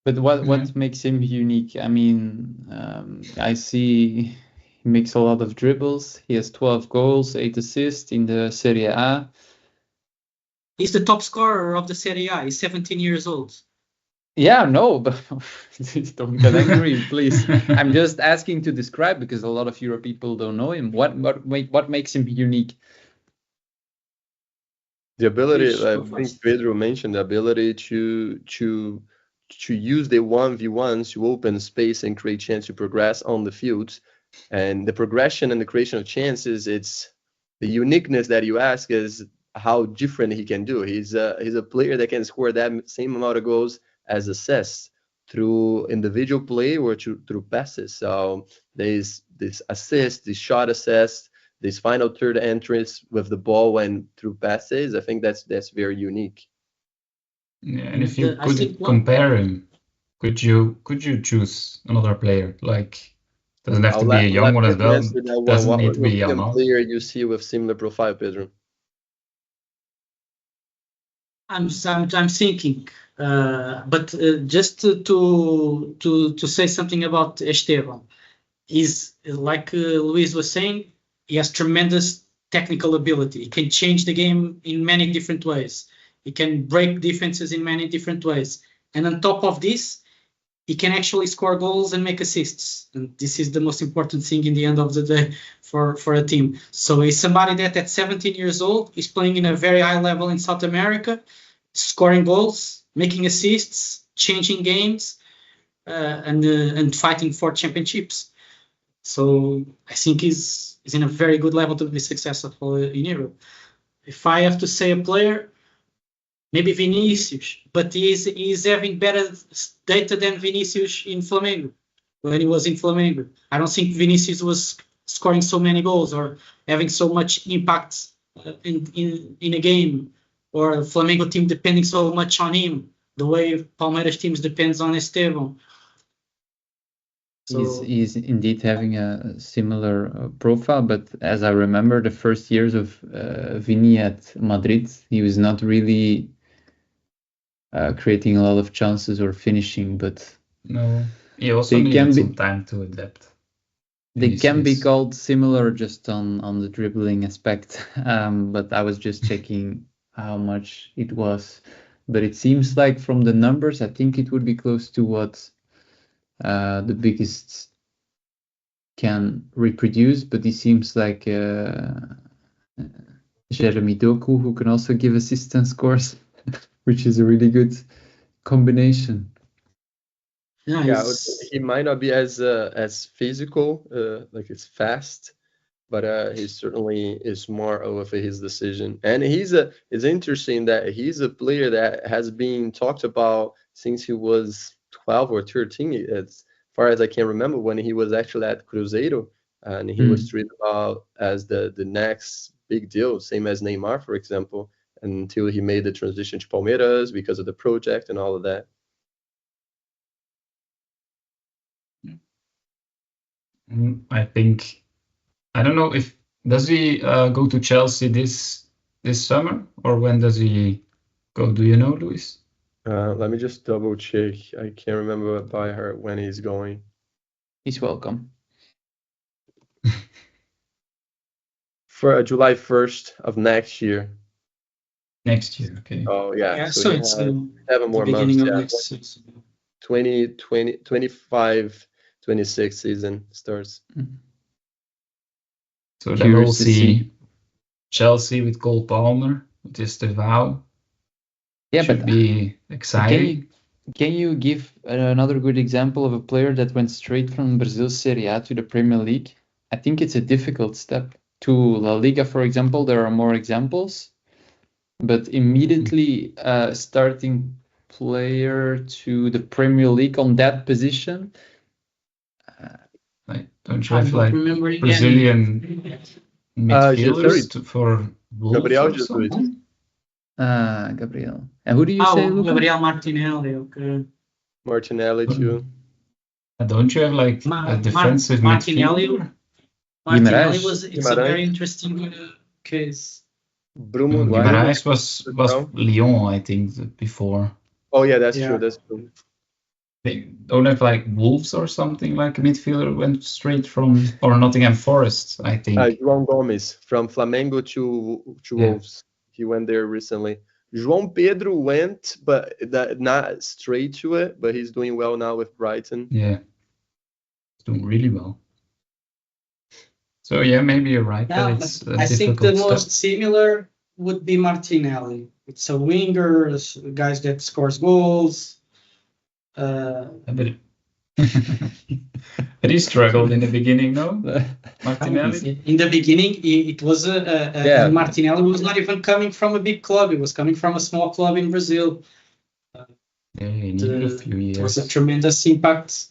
But what makes him unique? I mean, I see he makes a lot of dribbles. He has 12 goals, 8 assists in the Série A. He's the top scorer of the Série A. He's 17 years old. Yeah, no, but don't get angry, please. I'm just asking to describe, because a lot of Euro people don't know him. What makes him unique? The ability, I think Pedro mentioned, the ability to use the 1v1s to open space and create chance to progress on the field. And the progression and the creation of chances, it's the uniqueness that you ask is, how different he can do. He's a player that can score that same amount of goals as assists through individual play or through passes. So there's this assist, this shot assist, this final third entrance with the ball and through passes. I think that's very unique. Yeah, and if you could compare him, could you choose another player? Like, doesn't have to be a young one as well. Doesn't need to be a young player you see with similar profile, Pedro. I'm thinking, but just to say something about Esteban, is like Luiz was saying, he has tremendous technical ability. He can change the game in many different ways. He can break defenses in many different ways, and on top of this, he can actually score goals and make assists. And this is the most important thing in the end of the day for a team. So he's somebody that at 17 years old is playing in a very high level in South America, scoring goals, making assists, changing games, and fighting for championships. So I think he's in a very good level to be successful in Europe. If I have to say a player, maybe Vinicius, but he's having better data than Vinicius in Flamengo, when he was in Flamengo. I don't think Vinicius was scoring so many goals or having so much impact in a game, or a Flamengo team depending so much on him, the way Palmeiras teams depends on Esteban. So, he's indeed having a similar profile, but as I remember, the first years of Vini at Madrid, he was not really creating a lot of chances or finishing, but no, he also needed some time to adapt. They can be called similar just on the dribbling aspect, but I was just checking how much it was. But it seems like from the numbers, I think it would be close to what the biggest can reproduce, but he seems like Jeremy Doku, who can also give assists and scores, which is a really good combination. Yeah, he might not be as physical, like it's fast, but he certainly is more with his decision. And it's interesting that he's a player that has been talked about since he was 12 or 13, as far as I can remember, when he was actually at Cruzeiro, and he was treated about as the next big deal, same as Neymar, for example, until he made the transition to Palmeiras because of the project and all of that. I think, I don't know if, does he go to Chelsea this summer, or when does he go? Do you know, Luis? Let me just double check. I can't remember by heart when he's going. He's welcome. For July 1st of next year. Next year, okay. Oh, yeah. So it's 7 more months. Yeah. 2025, 26 season starts. So then we'll see Chelsea with Cole Palmer, with Estevao. Yeah, should be exciting. Can you give another good example of a player that went straight from Brazil Série A to the Premier League? I think it's a difficult step. To La Liga, for example, there are more examples, but immediately starting player to the Premier League on that position. Don't you have like Brazilian midfielders for Wolves or something? Gabriel. And who do you say, Luca? Gabriel Martinelli. Okay. Martinelli too. Don't you have like a defensive midfielder? Martinelli it's a very interesting case. Bruno Guimaraes was Lyon, I think, before. Oh yeah, that's true. That's true. They don't have like Wolves or something, like a midfielder went straight from, or Nottingham Forest, I think. João Gomes from Flamengo to Wolves. He went there recently. João Pedro went, but not straight to it, but he's doing well now with Brighton. Yeah, he's doing really well. So yeah, maybe you're right. Yeah, I think the most similar would be Martinelli. It's a winger, guys that scores goals. But But he struggled in the beginning, no? Martinelli? In the beginning, it was Yeah. Martinelli was not even coming from a big club. He was coming from a small club in Brazil. Yeah, he needed a few It was a years. tremendous impact.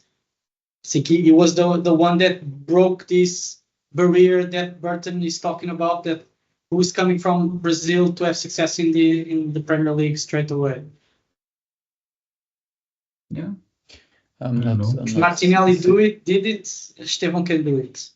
I think he was the one that broke this barrier that Burton is talking about, that who is coming from Brazil to have success in the Premier League straight away. Yeah. I'm I don't not, know. I'm If not- Martinelli did it, Estevão can do it.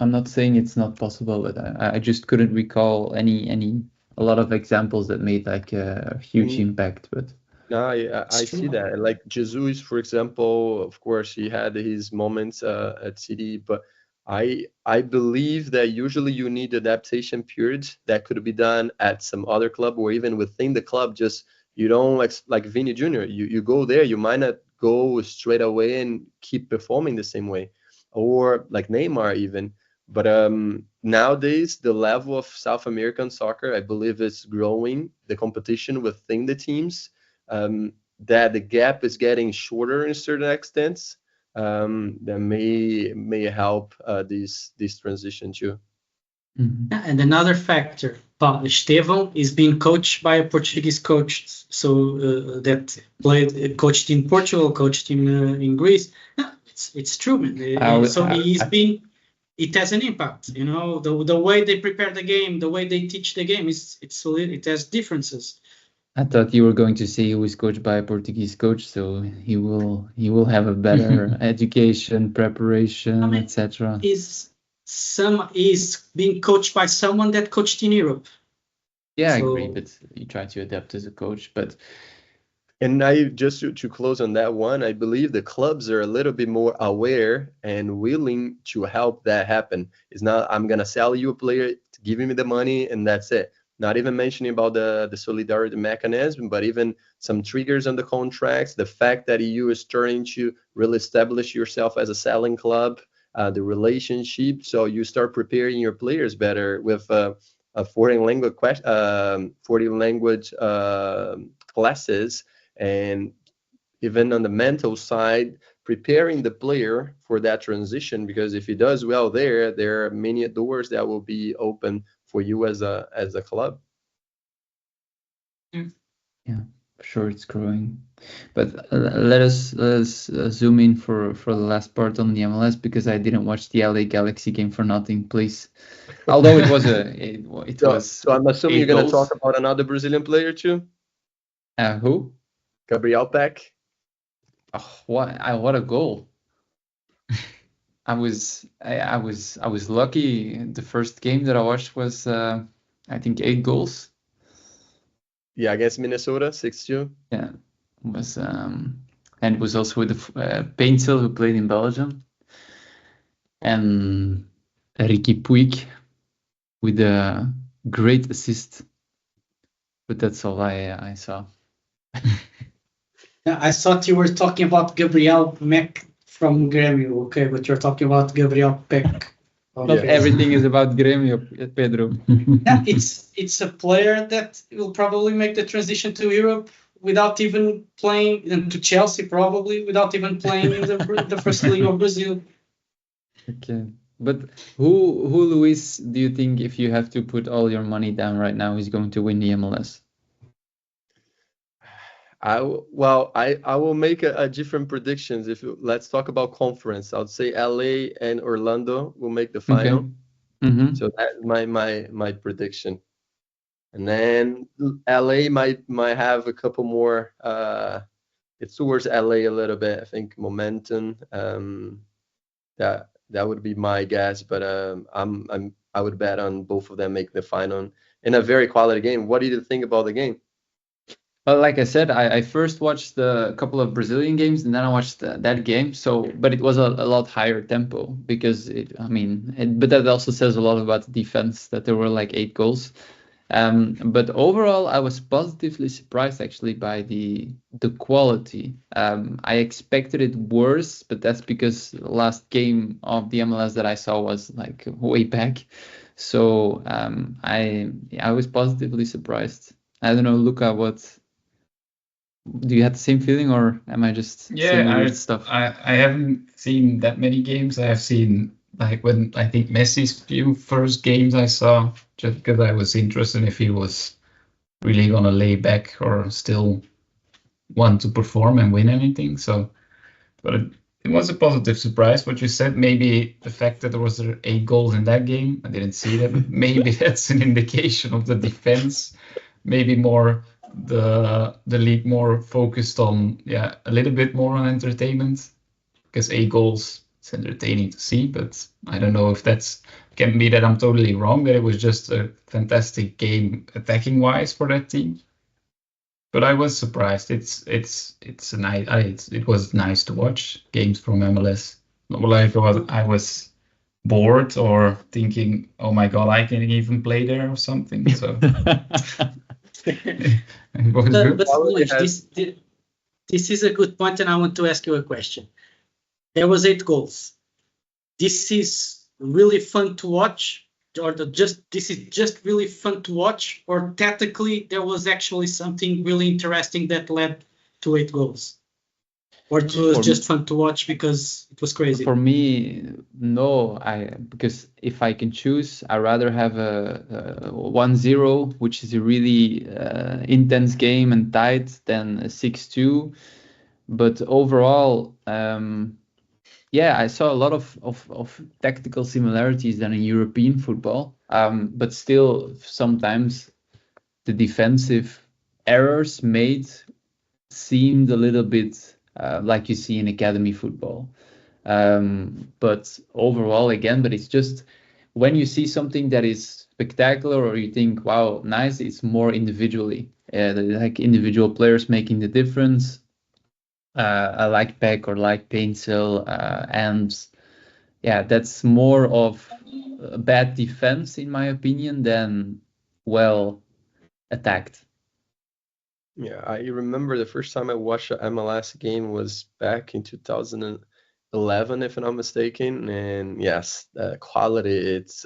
I'm not saying it's not possible, but I just couldn't recall a lot of examples that made like a huge impact. But No, I see that. And like Jesus, for example, of course, he had his moments at City, but I believe that usually you need adaptation periods that could be done at some other club or even within the club. Just you don't like Vini Jr. You go there, you might not go straight away and keep performing the same way, or like Neymar even. But nowadays, the level of South American soccer, I believe, is growing. The competition within the teams, that the gap is getting shorter in certain extents, that may help this transition too. And another factor, Estevão is being coached by a Portuguese coach, so that coached in Portugal, coached in Greece. No, it's true, man. So it has an impact. You know, the way they prepare the game, the way they teach the game, it has differences. I thought you were going to say he was coached by a Portuguese coach, so he will have a better education, preparation, etc. Is being coached by someone that coached in Europe. Yeah, I agree, but you try to adapt as a coach. But And I just to close on that one, I believe the clubs are a little bit more aware and willing to help that happen. It's not I'm gonna sell you a player to give me the money and that's it. Not even mentioning about the solidarity mechanism, but even some triggers on the contracts, the fact that you are starting to really establish yourself as a selling club, the relationship. So you start preparing your players better with a foreign language classes, and even on the mental side, preparing the player for that transition, because if he does well there are many doors that will be open for you as a club. yeah, for sure it's growing. But let us zoom in for the last part on the MLS, because I didn't watch the LA Galaxy game for nothing, please. Although it was So I'm assuming you're 8 going to goals. talk about another Brazilian player too, Who? Gabriel Peck. Oh, what a goal! I was lucky. The first game that I watched was I think 8 goals. Yeah, against Minnesota, 6-2. Yeah, it was and it was also with Paintsel, who played in Belgium, and Ricky Puig with a great assist. But that's all I saw. Yeah, I thought you were talking about Gabriel Mack from Grêmio, okay, but you're talking about Gabriel Peck. Not everything is about Grêmio, Pedro. Yeah, it's a player that will probably make the transition to Europe without even playing, and to Chelsea probably without even playing in the first league of Brazil. Okay, but who Luis, do you think, if you have to put all your money down right now, is going to win the MLS? I will make a different predictions. Let's talk about conference, I would say LA and Orlando will make the final. Okay. Mm-hmm. So that's my prediction. And then LA might have a couple more. It's towards LA a little bit. I think momentum. That would be my guess. But I would bet on both of them make the final in a very quality game. What do you think about the game? Well, like I said, I first watched a couple of Brazilian games, and then I watched that game. So, but it was a lot higher tempo, because but that also says a lot about the defense, that there were like 8 goals. But overall, I was positively surprised actually by the quality. I expected it worse, but that's because the last game of the MLS that I saw was like way back. So I was positively surprised. I don't know, Luca, Do you have the same feeling, or am I just saying weird stuff? I haven't seen that many games. I have seen like when I think Messi's few first games I saw, just because I was interested if he was really gonna lay back or still want to perform and win anything. So, but it was a positive surprise. What you said, maybe the fact that there was 8 goals in that game, I didn't see that, but maybe that's an indication of the defense. Maybe more the league more focused on a little bit more on entertainment, because 8 goals, it's entertaining to see, but I don't know if that's can be that I'm totally wrong, that it was just a fantastic game attacking wise for that team. But I was surprised. It was nice to watch games from MLS. Not like I was bored or thinking, oh my god, I can even play there or something. So it was good. But Luiz, this is a good point, and I want to ask you a question. There was 8 goals. This is really fun to watch, or this is just really fun to watch, or tactically there was actually something really interesting that led to 8 goals, or it was just fun to watch because it was crazy? For me, no. Because if I can choose, I rather have a 1-0, which is a really intense game and tight, than a 6-2. But overall, I saw a lot of tactical similarities than in European football. But still, sometimes the defensive errors made seemed a little bit like you see in academy football. But overall, again, but it's just when you see something that is spectacular or you think, wow, nice, it's more individually. Like individual players making the difference. I like Peck or like Paintsel, and that's more of a bad defense in my opinion than well attacked. Yeah, I remember the first time I watched an MLS game was back in 2011, if I'm not mistaken. And yes, the quality, it's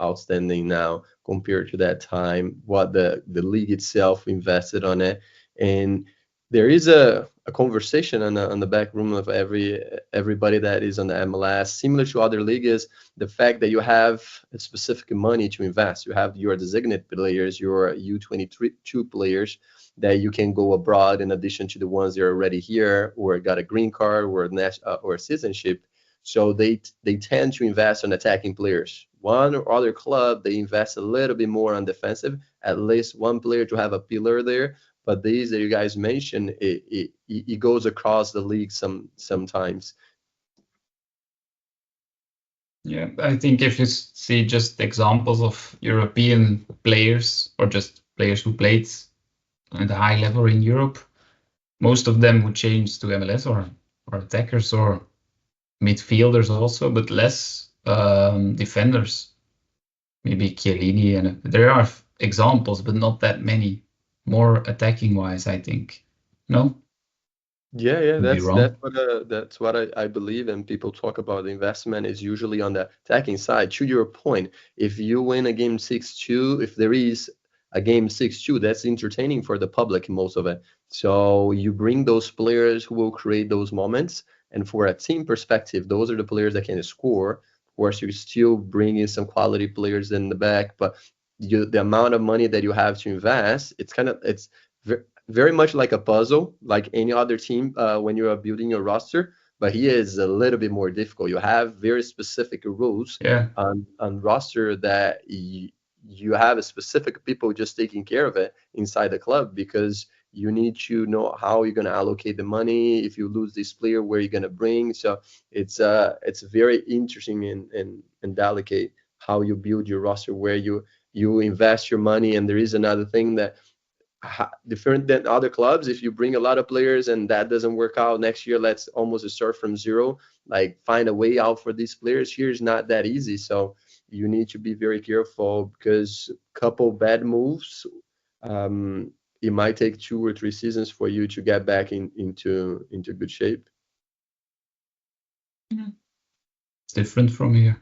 outstanding now compared to that time, what the league itself invested on it. And there is a conversation on the back room of everybody that is on the MLS, similar to other leagues, the fact that you have a specific money to invest. You have your designated players, your U22 players, that you can go abroad in addition to the ones that are already here or got a green card or citizenship. So they tend to invest on attacking players. One or other club, they invest a little bit more on defensive, at least one player to have a pillar there. But these that you guys mentioned, it goes across the league sometimes. Yeah, I think if you see just examples of European players or just players who played at a high level in Europe, most of them would change to MLS or attackers or midfielders also, but less defenders. Maybe Chiellini, and there are examples, but not that many. More attacking wise, I think. No? Yeah, that's what I believe. And people talk about the investment is usually on the attacking side. To your point, if you win a game 6-2, if there is a game 6-2, that's entertaining for the public, most of it. So you bring those players who will create those moments. And for a team perspective, those are the players that can score. Of course, you still bring in some quality players in the back, but the amount of money that you have to invest, it's very much like a puzzle, like any other team when you are building your roster. But here is a little bit more difficult. You have very specific rules on roster that you have a specific people just taking care of it inside the club, because you need to know how you're going to allocate the money. If you lose this player, where you're going to bring. So it's very interesting and delicate how you build your roster, where you invest your money. And there is another thing that different than other clubs. If you bring a lot of players and that doesn't work out next year, let's almost start from zero, like find a way out for these players. Here is not that easy. So you need to be very careful, because a couple bad moves, it might take 2 or 3 seasons for you to get back into good shape. It's different from here.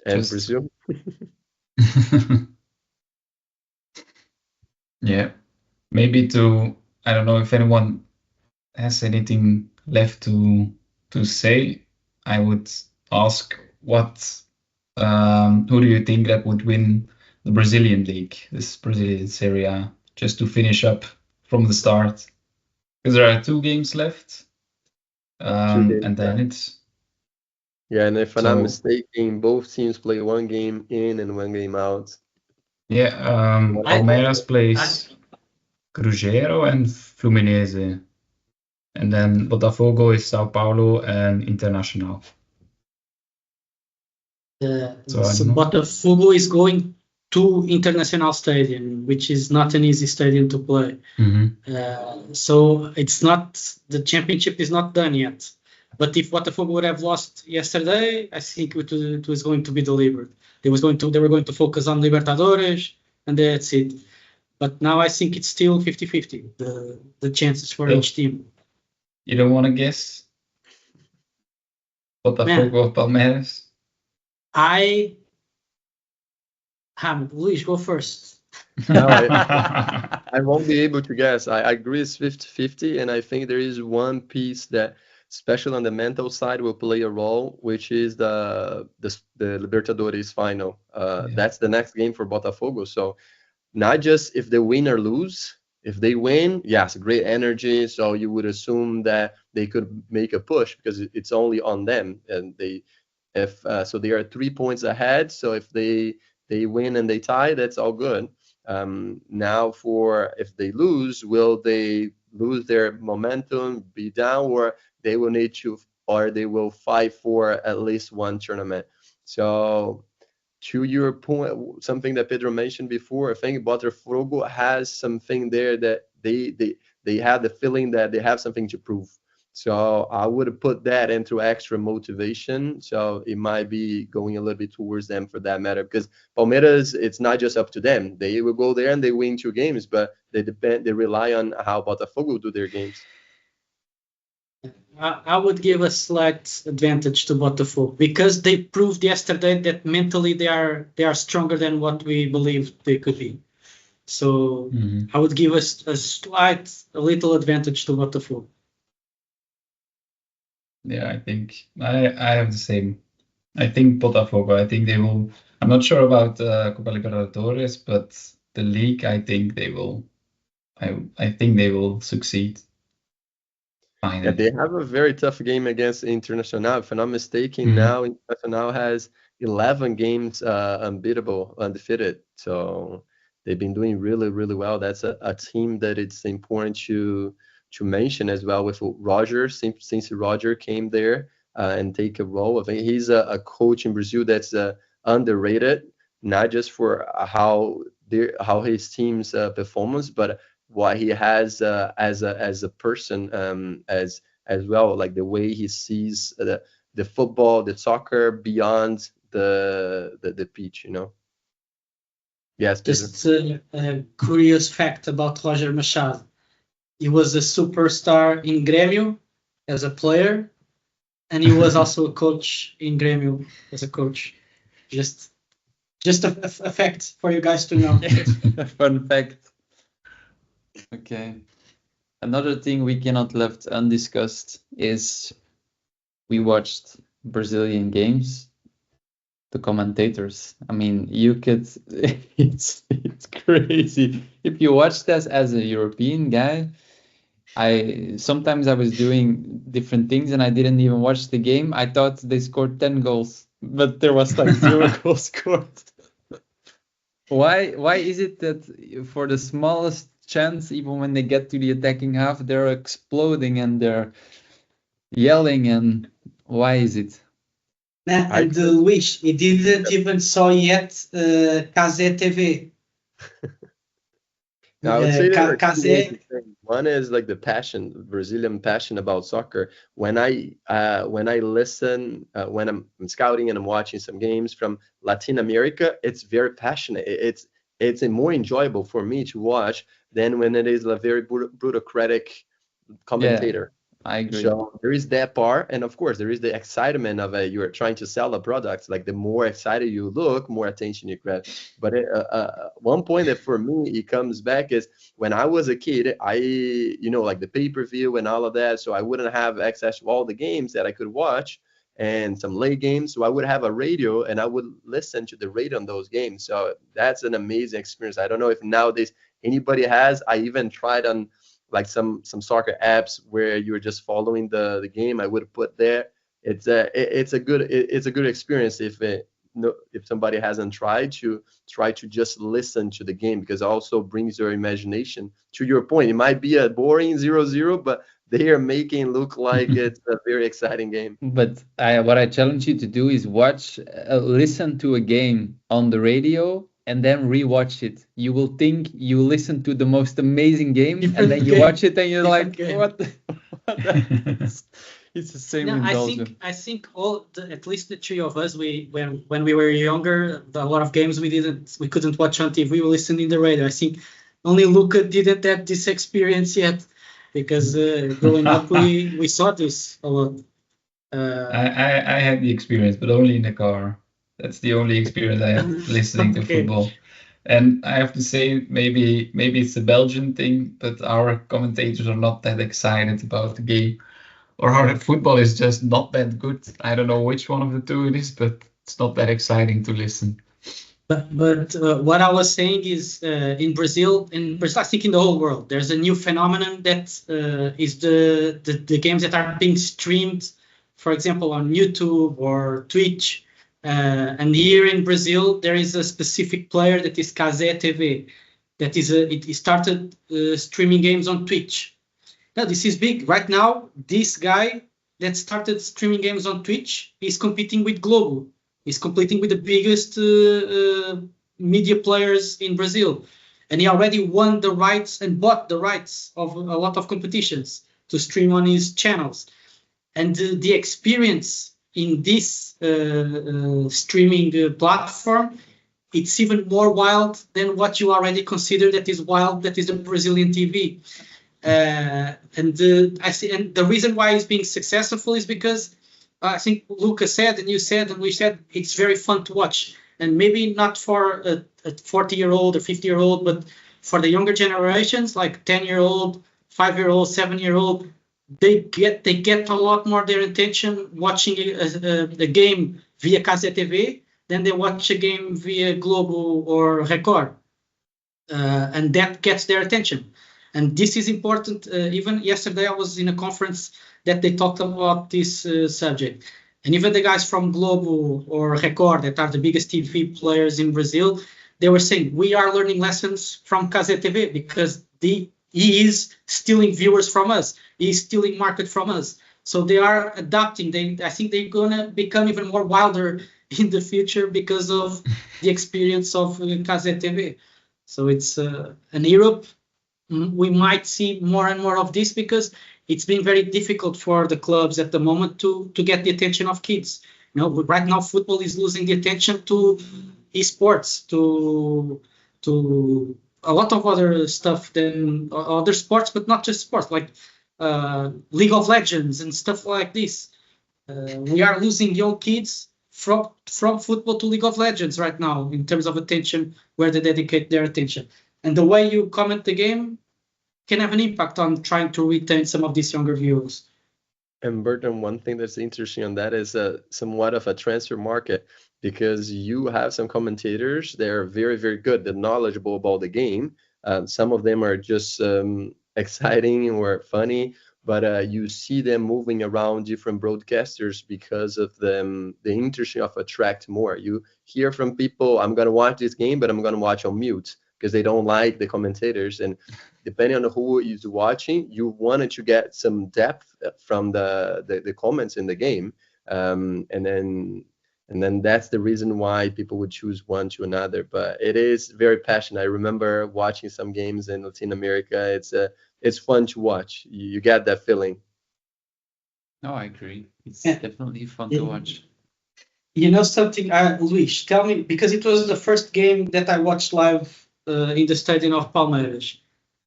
And Brazil. Yeah, maybe to I don't know if anyone has anything left to say. I would ask who do you think that would win the Brazilian league, this Brazilian Série A, just to finish up from the start, because there are 2 games left, and then it's and if I'm not mistaken, both teams play 1 game in and 1 game out. Palmeiras plays Cruzeiro and Fluminense, and then Botafogo is Sao Paulo and Internacional. So Botafogo is going to International Stadium, which is not an easy stadium to play. So it's not, the championship is not done yet. But if Botafogo would have lost yesterday, I think it was going to be delivered. They were going to focus on Libertadores, and that's it. But now I think it's still 50-50, the chances for each team. You don't want to guess? Botafogo or Palmeiras? Luiz, go first. No, I won't be able to guess. I agree it's 50-50, and I think there is one piece that, especially on the mental side, will play a role, which is the Libertadores final. That's the next game for Botafogo. So not just if they win or lose. If they win, yes, great energy. So you would assume that they could make a push because it's only on them, and so they are 3 points ahead. So if they win and they tie, that's all good. Now, if they lose, will they lose their momentum, be down, or they will need to, or they will fight for at least one tournament? So, to your point, something that Pedro mentioned before, I think Botafogo has something there that they have the feeling that they have something to prove. So I would put that into extra motivation. So it might be going a little bit towards them for that matter, because Palmeiras, it's not just up to them. They will go there and they win 2 games, but they rely on how Botafogo do their games. I would give a slight advantage to Botafogo because they proved yesterday that mentally they are stronger than what we believed they could be. So I would give us a little advantage to Botafogo. Yeah, I think I have the same. I think Botafogo. I think they will. I'm not sure about Copa Libertadores, but the league, I think they will. I think they will succeed. Finally. Yeah, they have a very tough game against Internacional. If I'm not mistaken, now Internacional has 11 games unbeatable, undefeated. So they've been doing really, really well. That's a team that it's important to mention as well with Roger, since Roger came there and take a role. I think he's a coach in Brazil that's underrated, not just for how his team's performance, but what he has as a person as well, like the way he sees the football, the soccer beyond the pitch, Yes, just a curious fact about Roger Machado. He was a superstar in Grêmio as a player, and he was also a coach in Grêmio as a coach. Just a fact for you guys to know. A fun fact. Okay. Another thing we cannot left undiscussed is we watched Brazilian games. The commentators. I mean, you could. It's crazy. If you watch this as a European guy, sometimes I was doing different things and I didn't even watch the game. I thought they scored 10 goals, but there was like 0 goals scored. Why is it that for the smallest chance, even when they get to the attacking half, they're exploding and they're yelling? And why is it? And Luis, he didn't even saw yet Kazé TV. I would say one is like the passion, Brazilian passion about soccer. When I listen, when I'm scouting and I'm watching some games from Latin America, it's very passionate. It's more enjoyable for me to watch than when it is a very bureaucratic commentator. I agree. So there is that part, and of course there is the excitement of you're trying to sell a product. Like the more excited you look, more attention you grab. But one point that for me it comes back is when I was a kid, like the pay-per-view and all of that, so I wouldn't have access to all the games that I could watch and some late games. So I would have a radio and I would listen to the radio on those games. So that's an amazing experience. I don't know if nowadays anybody has. I even tried on like some soccer apps where you're just following the game. I would put there. It's a good experience if somebody hasn't tried to try to just listen to the game, because it also brings your imagination. To your point, it might be a boring 0-0, but they are making it look like it's a very exciting game. But what I challenge you to do is listen to a game on the radio and then rewatch it. You will think you listen to the most amazing game, and then you watch it and you're like, what? It's the same in Belgium. I think at least the three of us, when we were younger, a lot of games we couldn't watch on TV. We listened in the radio. I think only Luca didn't have this experience yet, because growing up we saw this a lot. I had the experience, but only in the car. That's the only experience I have listening to football. And I have to say, maybe it's a Belgian thing, but our commentators are not that excited about the game, or our football is just not that good. I don't know which one of the two it is, but it's not that exciting to listen. But what I was saying is in Brazil, I think in the whole world, there's a new phenomenon that is the games that are being streamed, for example, on YouTube or Twitch. And here in Brazil, there is a specific player that is Cazé TV, that is it started streaming games on Twitch. Now this is big. Right now, this guy that started streaming games on Twitch is competing with Globo. He's competing with the biggest media players in Brazil, and he already won the rights and bought the rights of a lot of competitions to stream on his channels. And the experience in this streaming platform, it's even more wild than what you already consider that is wild, that is the Brazilian TV. And the reason why it's being successful is because I think Lucas said, and you said, and we said, it's very fun to watch. And maybe not for a 40-year-old or 50-year-old, but for the younger generations, like 10-year-old, 5-year-old, 7-year-old, they get a lot more their attention watching a game via Cazé TV than they watch a game via Globo or Record. And that gets their attention. And this is important. Even yesterday, I was in a conference that they talked about this subject. And even the guys from Globo or Record, that are the biggest TV players in Brazil, they were saying, we are learning lessons from Cazé TV because he is stealing viewers from us. He's stealing market from us. So they are adapting. I think they're going to become even more wilder in the future because of the experience of Cazé TV. So it's in Europe, we might see more and more of this because it's been very difficult for the clubs at the moment to get the attention of kids. You know, right now football is losing the attention to esports, to a lot of other stuff than other sports, but not just sports, like League of Legends and stuff like this. We are losing young kids from football to League of Legends right now in terms of attention, where they dedicate their attention. And the way you comment the game can have an impact on trying to retain some of these younger viewers. And Burton, one thing that's interesting on that is somewhat of a transfer market, because you have some commentators that are very, very good, they're knowledgeable about the game. Some of them are just exciting or funny, but you see them moving around different broadcasters because of the interest of attract more. You hear from people, I'm going to watch this game, but I'm going to watch on mute because they don't like the commentators. And depending on who is watching, you wanted to get some depth from the comments in the game. And then that's the reason why people would choose one to another. But it is very passionate. I remember watching some games in Latin America. It's fun to watch. You get that feeling. No, I agree. It's definitely fun to watch. You know something, Luis, tell me, because it was the first game that I watched live in the stadium of Palmeiras.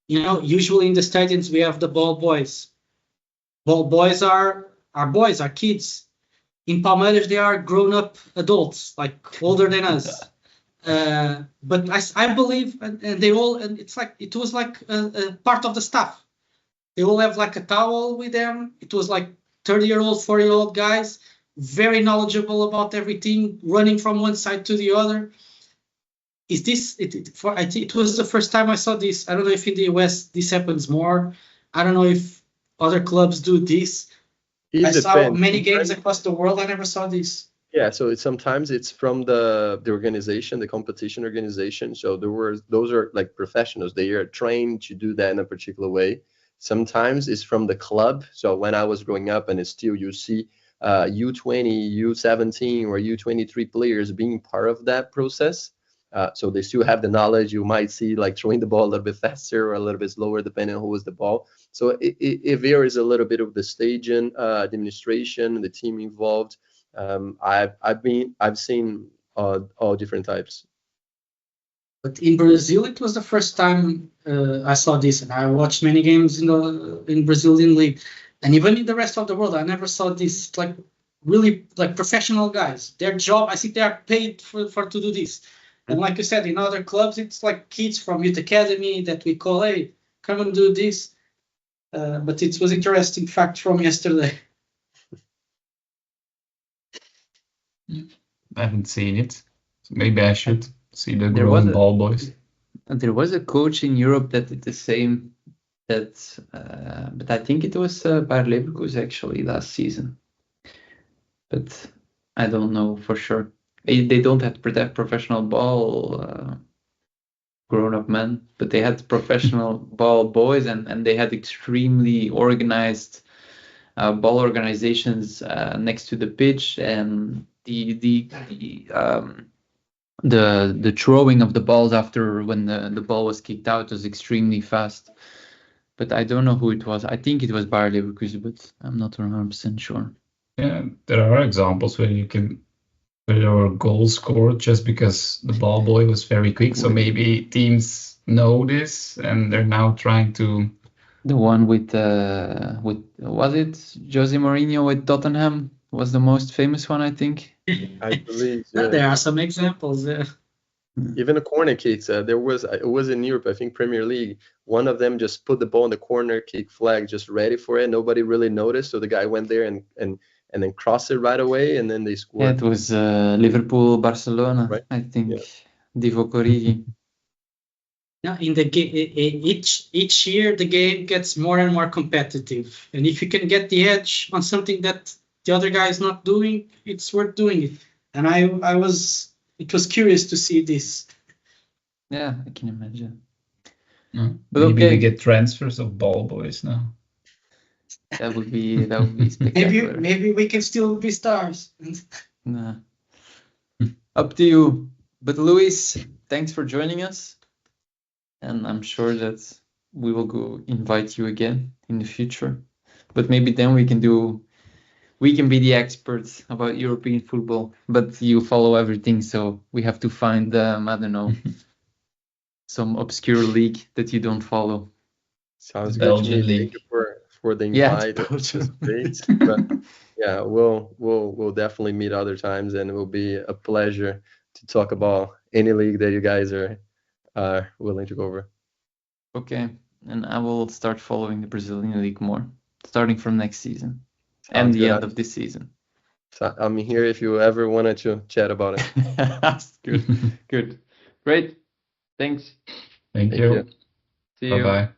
You know, usually in the stadiums we have the ball boys. Well, boys are kids. In Palmeiras, they are grown-up adults, like older than us. But I believe, and they all, and it was like a part of the staff. They all have like a towel with them. It was like 30-year-old, 40-year-old guys, very knowledgeable about everything, running from one side to the other. Is this I think it was the first time I saw this. I don't know if in the US this happens more. I don't know if other clubs do this. I saw many games across the world. I never saw this. Yeah, so sometimes it's from the organization, the competition organization. So those are like professionals. They are trained to do that in a particular way. Sometimes it's from the club. So when I was growing up, and it's still, you see U20, U17, or U23 players being part of that process. So they still have the knowledge. You might see like throwing the ball a little bit faster or a little bit slower, depending on who was the ball. So it varies a little bit of the staging, administration, the team involved. I've seen all different types. But in Brazil, it was the first time I saw this, and I watched many games in Brazilian league, and even in the rest of the world, I never saw this. Like really, like professional guys. Their job, I think they are paid for to do this. And like you said, in other clubs, it's like kids from youth academy that we call, hey, come and do this. But it was interesting fact from yesterday. I haven't seen it. So maybe I should see the growing ball boys. There was a coach in Europe that did the same. But I think it was Bayer Leverkusen actually last season. But I don't know for sure. They don't have professional ball grown-up men, but they had professional ball boys, and they had extremely organized ball organizations next to the pitch, and the throwing of the balls after when the ball was kicked out was extremely fast. But I don't know who it was. I think it was Bayer Leverkusen, but I'm not 100% sure. Yeah, there are examples where there were goals scored just because the ball boy was very quick. So maybe teams know this and they're now trying to. The one with was it Jose Mourinho with Tottenham was the most famous one, I think. I believe. Yeah. There are some examples. Even the corner kicks. It was in Europe, I think Premier League. One of them just put the ball in the corner kick flag, just ready for it. Nobody really noticed, so the guy went there and then crossed it right away, and then they scored. Yeah, it was Liverpool, Barcelona, right? I think. Yeah. Divock Origi. Now, in the each year the game gets more and more competitive, and if you can get the edge on something that the other guy is not doing, it's worth doing it. And it was curious to see this. Yeah, I can imagine. But maybe we get transfers of ball boys now. That would be spectacular. Maybe we can still be stars. Nah. Up to you. But Luis, thanks for joining us. And I'm sure that we will go invite you again in the future. But maybe then we can be the experts about European football. But you follow everything, so we have to find I don't know, some obscure league that you don't follow. Sounds good. Thank you for the invite. Yeah, great. But yeah, we'll definitely meet other times, and it will be a pleasure to talk about any league that you guys are willing to go over. Okay, and I will start following the Brazilian league more, starting from next season and the end of this season. So I'm here if you ever wanted to chat about it. Good. Great. Thanks. Thank you. See you. Bye-bye.